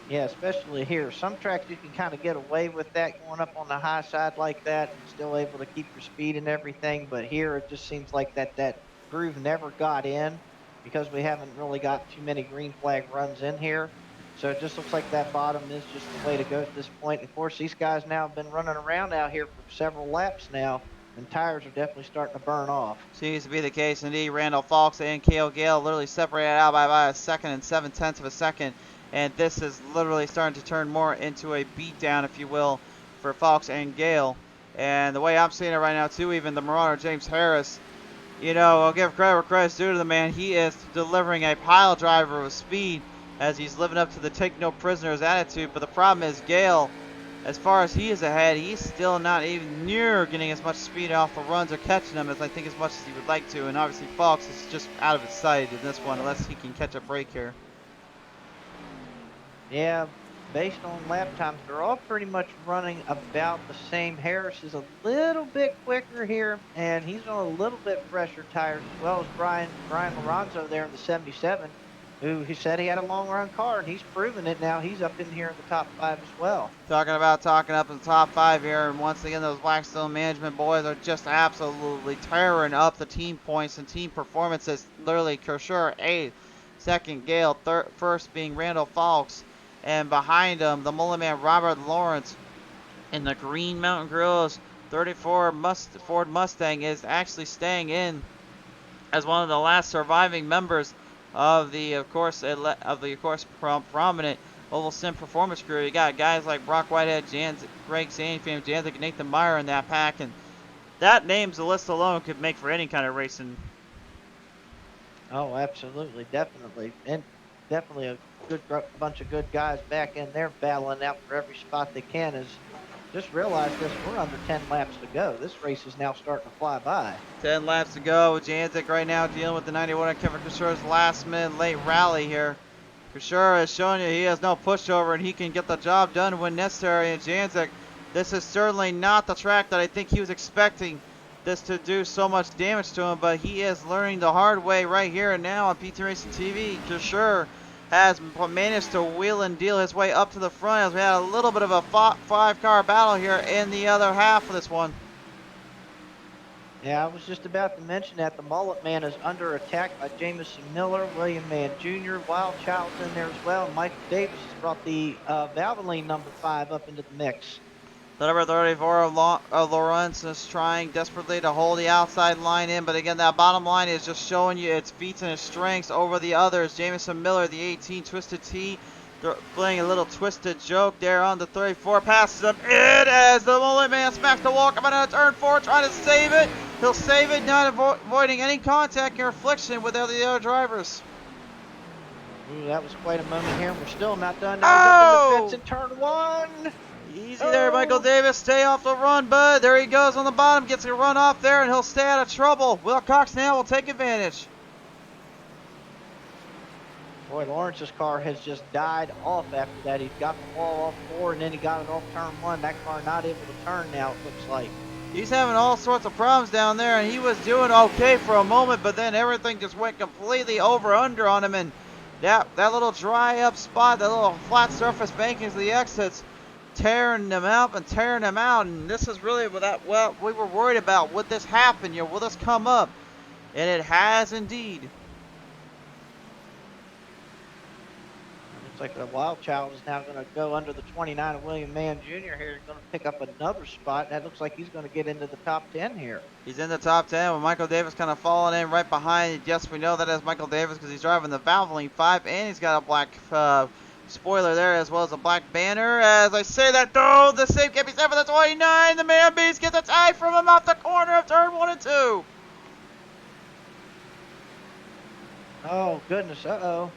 Yeah, especially here. Some tracks you can kind of get away with that going up on the high side like that and still able to keep your speed and everything, but here it just seems like that groove never got in because we haven't really got too many green flag runs in here. So it just looks like that bottom is just the way to go at this point. Of course, these guys now have been running around out here for several laps now, and tires are definitely starting to burn off. Seems to be the case indeed. Randall Falks and Cale Gale literally separated out by a second and 7/10 of a second. And this is literally starting to turn more into a beatdown, if you will, for Falks and Gale. And the way I'm seeing it right now, too, even the Marauder James Harris, I'll give credit where credit's due to the man. He is delivering a pile driver with speed as he's living up to the take no prisoners attitude. But the problem is Gale, as far as he is ahead, he's still not even near getting as much speed off the runs or catching them as I think as much as he would like to. And obviously Fox is just out of his sight in this one unless he can catch a break here. Yeah, based on lap times, they're all pretty much running about the same. Harris is a little bit quicker here, and he's on a little bit fresher tires, as well as Brian Lorenzo there in the 77, who he said he had a long run car, and he's proven it now. He's up in here in the top 5 as well. Talking up in the top 5 here, and once again, those Blackstone Management boys are just absolutely tearing up the team points and team performances. Literally, Kershaw 8th, second Gale, first being Randall Fawkes, and behind him, the Mullet Man Robert Lawrence in the Green Mountain Grills 34 Ford Mustang is actually staying in as one of the last surviving members of the, of course, prominent Oval Sim Performance crew. You got guys like Brock Whitehead, Greg Sandfam, Janzik, and Nathan Meyer in that pack, and that names the list alone could make for any kind of racing. Oh, absolutely, definitely, and definitely a good bunch of good guys back in there battling out for every spot they can. Is just realize this, we're under 10 laps to go. This race is now starting to fly by. 10 laps to go. Janzik right now dealing with the 91 on Kevin Kushur's last minute late rally here. Kushur is showing you he has no pushover and he can get the job done when necessary. And Janzik, this is certainly not the track that I think he was expecting this to do so much damage to him, but he is learning the hard way right here and now on PTM Racing TV. Kushur has managed to wheel and deal his way up to the front as we had a little bit of a 5-car battle here in the other half of this one. Yeah, I was just about to mention that the Mullet Man is under attack by Jamison Miller, William Mann Jr., Wild Child's in there as well, and Michael Davis has brought the Valvoline number 5 up into the mix. The number 34 of Lawrence is trying desperately to hold the outside line in, but again, that bottom line is just showing you its feats and its strengths over the others. Jamison Miller, the 18 Twisted T, playing a little twisted joke there on the 34, passes him in as the Mullet Man smacks the wall coming out of turn 4, trying to save it. He'll save it, not avoiding any contact or reflection with the other drivers. Ooh, that was quite a moment here. We're still not done. Now he's up in the fence in turn 1. Easy there, Michael Davis. Stay off the run, bud. There he goes on the bottom. Gets a run off there, and he'll stay out of trouble. Will Cox now will take advantage. Boy, Lawrence's car has just died off after that. He got the wall off 4, and then he got it off turn 1. That car not able to turn now, it looks like. He's having all sorts of problems down there, and he was doing okay for a moment, but then everything just went completely over-under on him, and that little dry up spot, that little flat surface bankings of the exits, tearing them out, and this is really what we were worried about. Would this happen? Will this come up? And it has indeed. Looks like the Wild Child is now going to go under the 29 of William Mann Jr. here. He's going to pick up another spot. That looks like he's going to get into the top 10 here. He's in the top 10 with Michael Davis kind of falling in right behind. Yes, we know that is Michael Davis because he's driving the Valvoline 5, and he's got a black spoiler there as well as a black banner. As I say that, though, the save can't be set for the 29. The Man Beast gets a tie from him off the corner of turn 1 and 2. Oh, goodness. Uh-oh.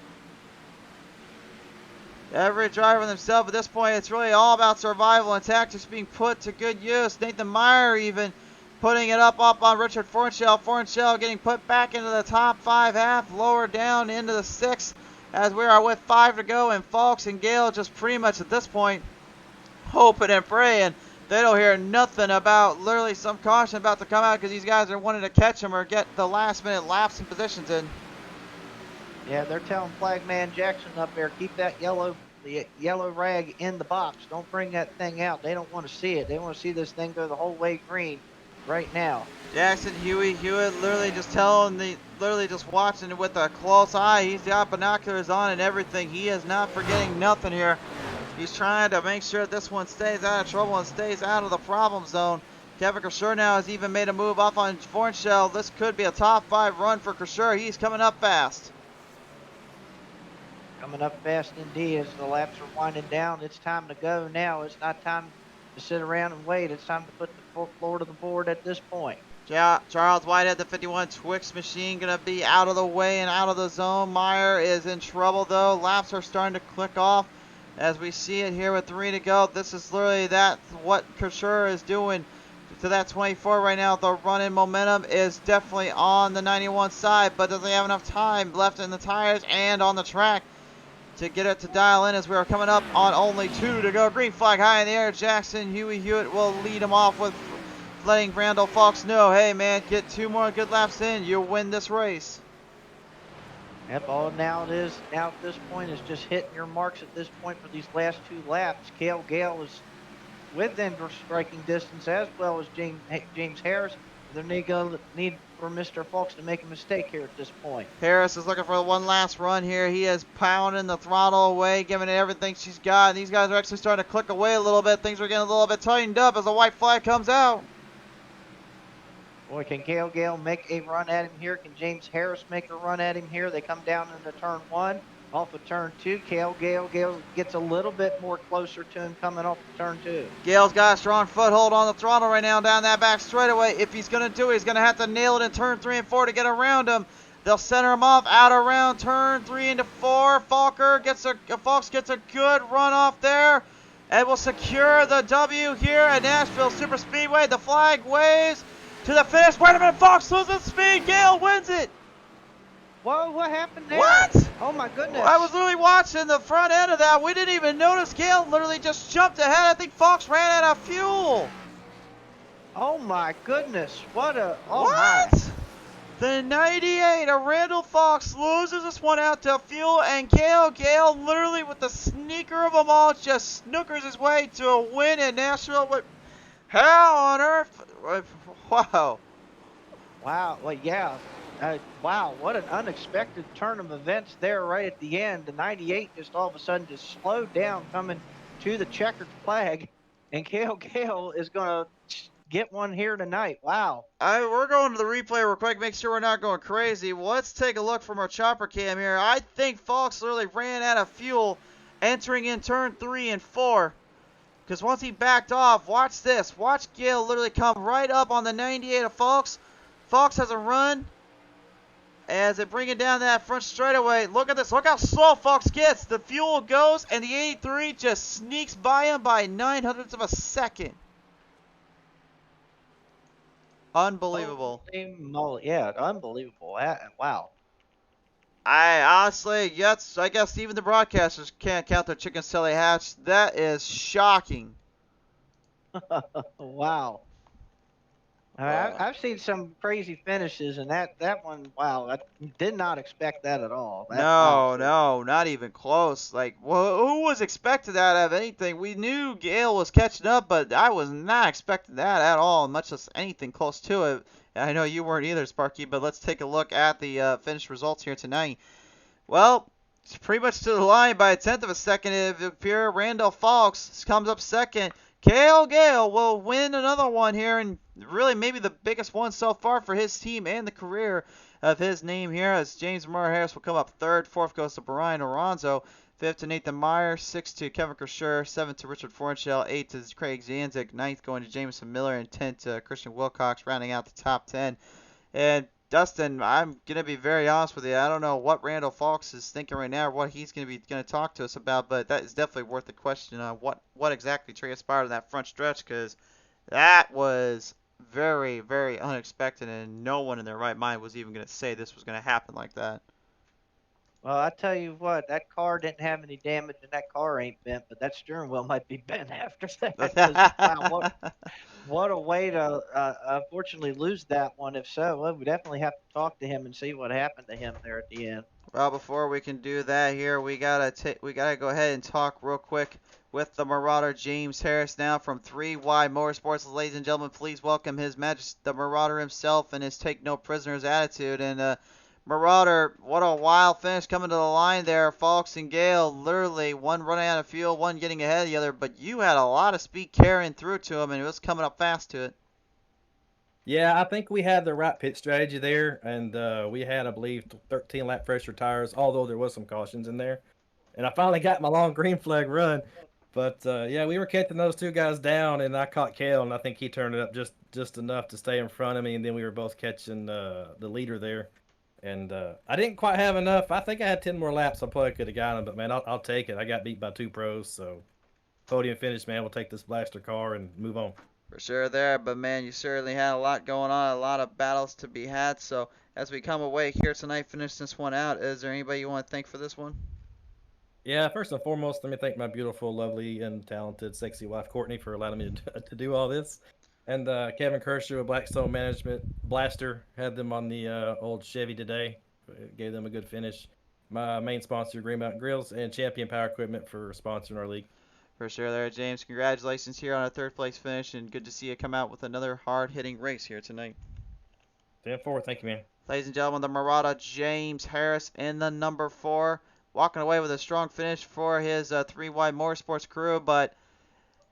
Every driver themselves at this point, it's really all about survival and tactics being put to good use. Nathan Meyer even putting it up on Richard Fornshell. Fornshell getting put back into the top 5 half, lower down into the 6th as we are with 5 to go. And Fawkes and Gale just pretty much at this point hoping and praying they don't hear nothing about literally some caution about to come out because these guys are wanting to catch them or get the last minute laps and positions in. Yeah, they're telling Flagman Jackson up there, keep that yellow rag in the box. Don't bring that thing out. They don't want to see it. They want to see this thing go the whole way green right now. Jackson Hewitt literally just literally just watching it with a close eye. He's got binoculars on and everything. He is not forgetting nothing here. He's trying to make sure this one stays out of trouble and stays out of the problem zone. Kevin Kershaw now has even made a move off on Fornshell. This could be a top 5 run for Kershaw. He's coming up fast. Coming up fast indeed as the laps are winding down. It's time to go now. It's not time to sit around and wait. It's time to put the floor to the board at this point. Charles Whitehead, the 51 Twix machine, going to be out of the way and out of the zone. Meyer is in trouble, though. Laps are starting to click off as we see it here with 3 to go. This is literally what Kersher is doing to that 24 right now. The run-in momentum is definitely on the 91 side, but does he have enough time left in the tires and on the track to get it to dial in as we are coming up on only 2 to go. Green flag high in the air. Jackson Hewitt will lead him off with letting Randall Fox know, hey man, get 2 more good laps in, you'll win this race. Yep, all now it is, now at this point, is just hitting your marks at this point for these last 2 laps. Cale Gale is within striking distance, as well as James Harris. They're need for Mr. Fox to make a mistake here at this point. Harris is looking for one last run here. He is pounding the throttle away, giving it everything she's got. And these guys are actually starting to click away a little bit. Things are getting a little bit tightened up as the white flag comes out. Boy, can Cale Gale make a run at him here? Can James Harris make a run at him here? They come down into turn 1. Off of turn 2, Cale Gale gets a little bit more closer to him coming off of turn 2. Gale's got a strong foothold on the throttle right now down that back straightaway. If he's going to do it, he's going to have to nail it in turn 3 and 4 to get around him. They'll center him off out around turn 3 into 4. Fox gets a good run off there and will secure the W here at Nashville Superspeedway. The flag waves to the finish. Wait a minute, Fox loses speed. Gale wins it. Whoa, what happened there? What? Oh my goodness. I was literally watching the front end of that. We didn't even notice. Gale literally just jumped ahead. I think Fox ran out of fuel. Oh my goodness. What a... Oh what? My. The 98 of Randall Fox loses this one out to fuel, and Cale Gale literally with the sneaker of them all just snookers his way to a win in Nashville. But how on earth? Wow. Wow. Well, yeah. Wow, what an unexpected turn of events there right at the end. The 98 just all of a sudden just slowed down coming to the checkered flag, and Cale Gale is going to get one here tonight. Wow. We're going to the replay real quick, make sure we're not going crazy. Let's take a look from our chopper cam here. I think Fox literally ran out of fuel entering in turn 3 and 4. Because once he backed off, watch this. Watch Gale literally come right up on the 98 of Fox. Fox has a run. As they bring it down that front straightaway, look at this. Look how slow Fox gets. The fuel goes, and the 83 just sneaks by him by 900ths of a second. Unbelievable. Yeah, unbelievable. Wow. I honestly, yes, I guess even the broadcasters can't count their chickens till they hatch. That is shocking. Wow. I've seen some crazy finishes, and that one, wow, I did not expect that at all. No, not even close. Like, who was expecting that out of anything? We knew Gale was catching up, but I was not expecting that at all, much less anything close to it. I know you weren't either, Sparky, but let's take a look at the finished results here tonight. Well, it's pretty much to the line by a 1/10 of a second. If you're Randall Fox comes up second, Cale Gale will win another one here, and really maybe the biggest one so far for his team and the career of his name here, as James Murray Harris will come up third. Fourth goes to Brian Oronzo. Fifth to Nathan Meyer. Sixth to Kevin Kersher. Seventh to Richard Fornshell. Eighth to Craig Zanzik. Ninth going to Jameson Miller. And 10th to Christian Wilcox, rounding out the top 10. And Dustin, I'm going to be very honest with you. I don't know what Randall Fox is thinking right now or what he's going to talk to us about, but that is definitely worth the question on what exactly transpired in that front stretch, because that was very, very unexpected, and no one in their right mind was even going to say this was going to happen like that. Well, I tell you what, that car didn't have any damage, and that car ain't bent, but that steering wheel might be bent after that. Wow, what a way to unfortunately lose that one. If so, well, we definitely have to talk to him and see what happened to him there at the end. Well, before we can do that here, we gotta go ahead and talk real quick with the Marauder James Harris now from 3Y Motorsports. Ladies and gentlemen, please welcome His Majesty the Marauder himself and his take no prisoners attitude. And Marauder, what a wild finish coming to the line there. Fox and Gale, literally one running out of fuel, one getting ahead of the other, but you had a lot of speed carrying through to him, and it was coming up fast to it. Yeah, I think we had the right pit strategy there, and we had, I believe, 13 lap pressure tires, although there was some cautions in there. And I finally got my long green flag run. But, yeah, we were catching those two guys down, and I caught Cale, and I think he turned it up just enough to stay in front of me, and then we were both catching the leader there. And I didn't quite have enough. I think I had 10 more laps. I probably could have got him, but man, I'll take it. I got beat by 2 pros, so podium finish, man. We'll take this blaster car and move on. For sure there, but man, you certainly had a lot going on, a lot of battles to be had. So as we come away here tonight, finish this one out, is there anybody you want to thank for this one? Yeah, first and foremost, let me thank my beautiful, lovely, and talented, sexy wife, Courtney, for allowing me to do all this. And Kevin Kershaw of Blackstone Management Blaster had them on the old Chevy today. Gave them a good finish. My main sponsor, Green Mountain Grills, and Champion Power Equipment for sponsoring our league. For sure there, James. Congratulations here on a third place finish, and good to see you come out with another hard-hitting race here tonight. 10-4, thank you, man. Ladies and gentlemen, the Murata James Harris in the number 4, walking away with a strong finish for his 3Y Motorsports crew. But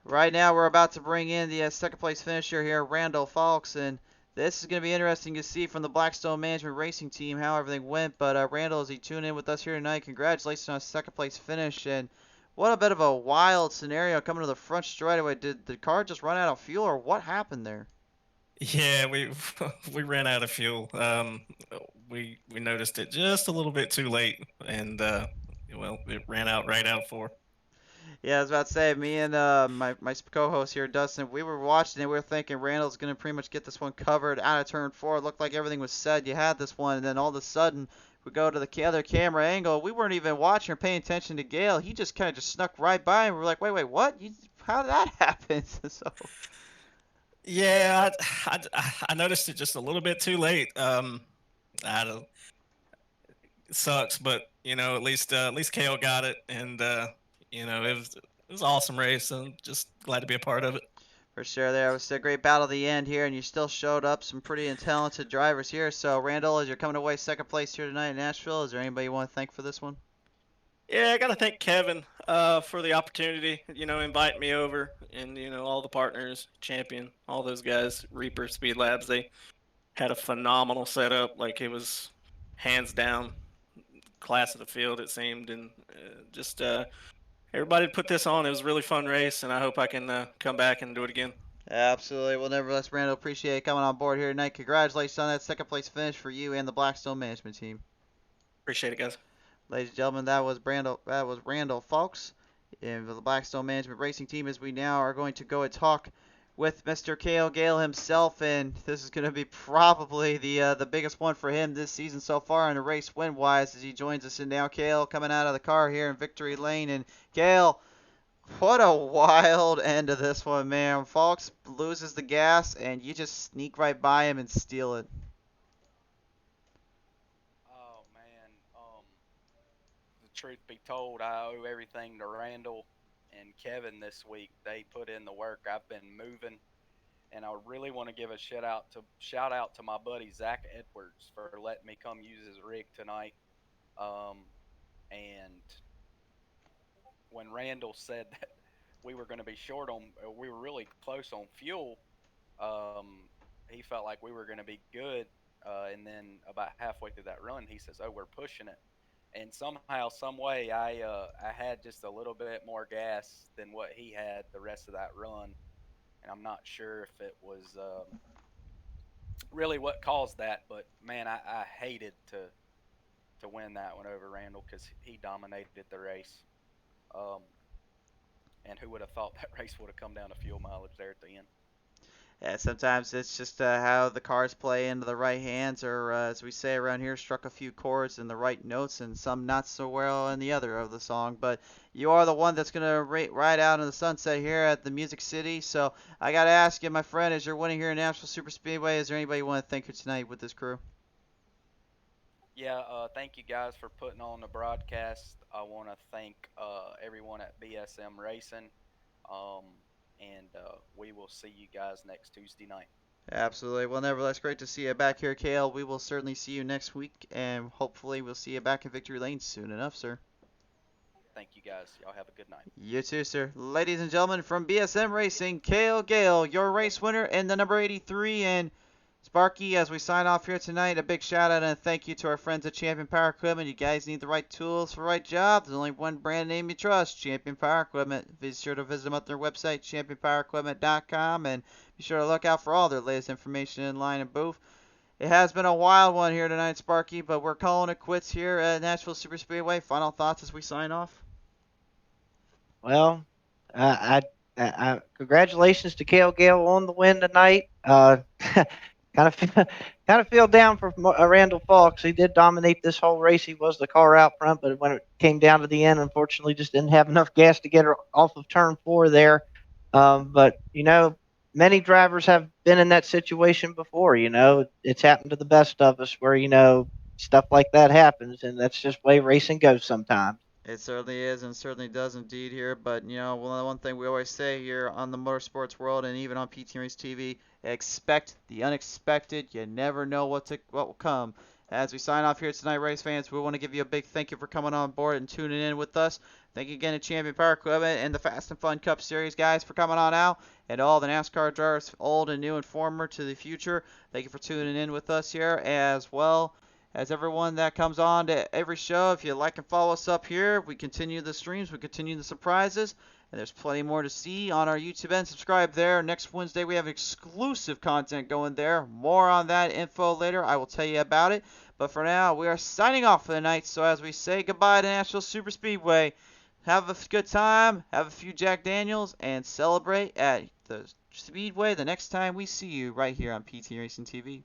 right now we're about to bring in the second place finisher here, Randall Falks, and this is going to be interesting to see from the Blackstone Management Racing team how everything went. But Randall, as he tuned in with us here tonight, congratulations on a second place finish, and what a bit of a wild scenario coming to the front straightaway. Did the car just run out of fuel, or what happened there? Yeah, we we ran out of fuel. We noticed it just a little bit too late, and well, it ran out right out for. Yeah, I was about to say, me and my co-host here, Dustin, we were watching it. We were thinking Randall's going to pretty much get this one covered out of turn 4. It looked like everything was set. You had this one, and then all of a sudden, we go to the other camera angle. We weren't even watching or paying attention to Gale. He just kind of just snuck right by, and we're like, wait, what? How did that happen? So. Yeah, I noticed it just a little bit too late. I don't. It sucks, but at least Kale got it, and it was an awesome race, and just glad to be a part of it. For sure, there was a great battle at the end here, and you still showed up some pretty talented drivers here. So, Randall, as you're coming away second place here tonight in Nashville, is there anybody you want to thank for this one? Yeah, I got to thank Kevin for the opportunity, invite me over, and, all the partners, Champion, all those guys, Reaper, Speed Labs, they had a phenomenal setup. Like, it was hands down class of the field, it seemed, and just everybody put this on. It was a really fun race, and I hope I can come back and do it again. Absolutely. Well, nevertheless, Randall, appreciate you coming on board here tonight. Congratulations on that second place finish for you and the Blackstone Management team. Appreciate it, guys. Ladies and gentlemen, that was Randall Falks in the Blackstone Management Racing team. As we now are going to go and talk with Mr. Cale Gale himself, and this is going to be probably the biggest one for him this season so far in the race win-wise, as he joins us in now. Cale coming out of the car here in victory lane, and Cale, what a wild end of this one, man. Falks loses the gas, and you just sneak right by him and steal it. Oh man, the truth be told, I owe everything to Randall and Kevin this week. They put in the work. I've been moving, and I really want to give a shout out to my buddy Zach Edwards for letting me come use his rig tonight. And when Randall said that we were going to be we were really close on fuel, he felt like we were going to be good. And then about halfway through that run, he says, "Oh, we're pushing it." And somehow, some way, I had just a little bit more gas than what he had the rest of that run, and I'm not sure if it was really what caused that. But man, I hated to win that one over Randall because he dominated the race. And who would have thought that race would have come down to fuel mileage there at the end? Yeah, sometimes it's just how the cars play into the right hands, or as we say around here, struck a few chords in the right notes, and some not so well in the other of the song. But you are the one that's going to ride out in the sunset here at the Music City. So I got to ask you, my friend, as you're winning here in Nashville Superspeedway, is there anybody you want to thank here tonight with this crew? Yeah, thank you guys for putting on the broadcast. I want to thank everyone at BSM Racing. And we will see you guys next Tuesday night. Absolutely. Well, nevertheless, great to see you back here, Cale. We will certainly see you next week, and hopefully we'll see you back in Victory Lane soon enough, sir. Thank you, guys. Y'all have a good night. You too, sir. Ladies and gentlemen, from BSM Racing, Cale Gale, your race winner in the number 83, and Sparky, as we sign off here tonight, a big shout out and a thank you to our friends at Champion Power Equipment. You guys need the right tools for the right job. There's only one brand name you trust, Champion Power Equipment. Be sure to visit them at their website, championpowerequipment.com, and be sure to look out for all their latest information in line and booth. It has been a wild one here tonight, Sparky, but we're calling it quits here at Nashville Superspeedway. Final thoughts as we sign off? Congratulations to Kale Gale on the win tonight. Kind of feel down for Randall Fox. He did dominate this whole race. He was the car out front, but when it came down to the end, unfortunately, just didn't have enough gas to get her off of turn 4 there. But many drivers have been in that situation before. It's happened to the best of us, where stuff like that happens, and that's just the way racing goes sometimes. It certainly is, and certainly does indeed here. But one thing we always say here on the motorsports world, and even on PTM Racing TV, expect the unexpected. You never know what will come. As we sign off here tonight, race fans, we want to give you a big thank you for coming on board and tuning in with us. Thank you again to Champion Power Equipment and the Fast and Fun Cup Series guys for coming on out, and all the NASCAR drivers, old and new and former to the future. Thank you for tuning in with us here as well as everyone that comes on to every show. If you like and follow us up here, we continue the streams, we continue the surprises, and there's plenty more to see on our YouTube end. Subscribe there. Next Wednesday, we have exclusive content going there. More on that info later. I will tell you about it. But for now, we are signing off for the night. So as we say goodbye to Nashville Superspeedway, have a good time, have a few Jack Daniels, and celebrate at the Speedway the next time we see you right here on PT Racing TV.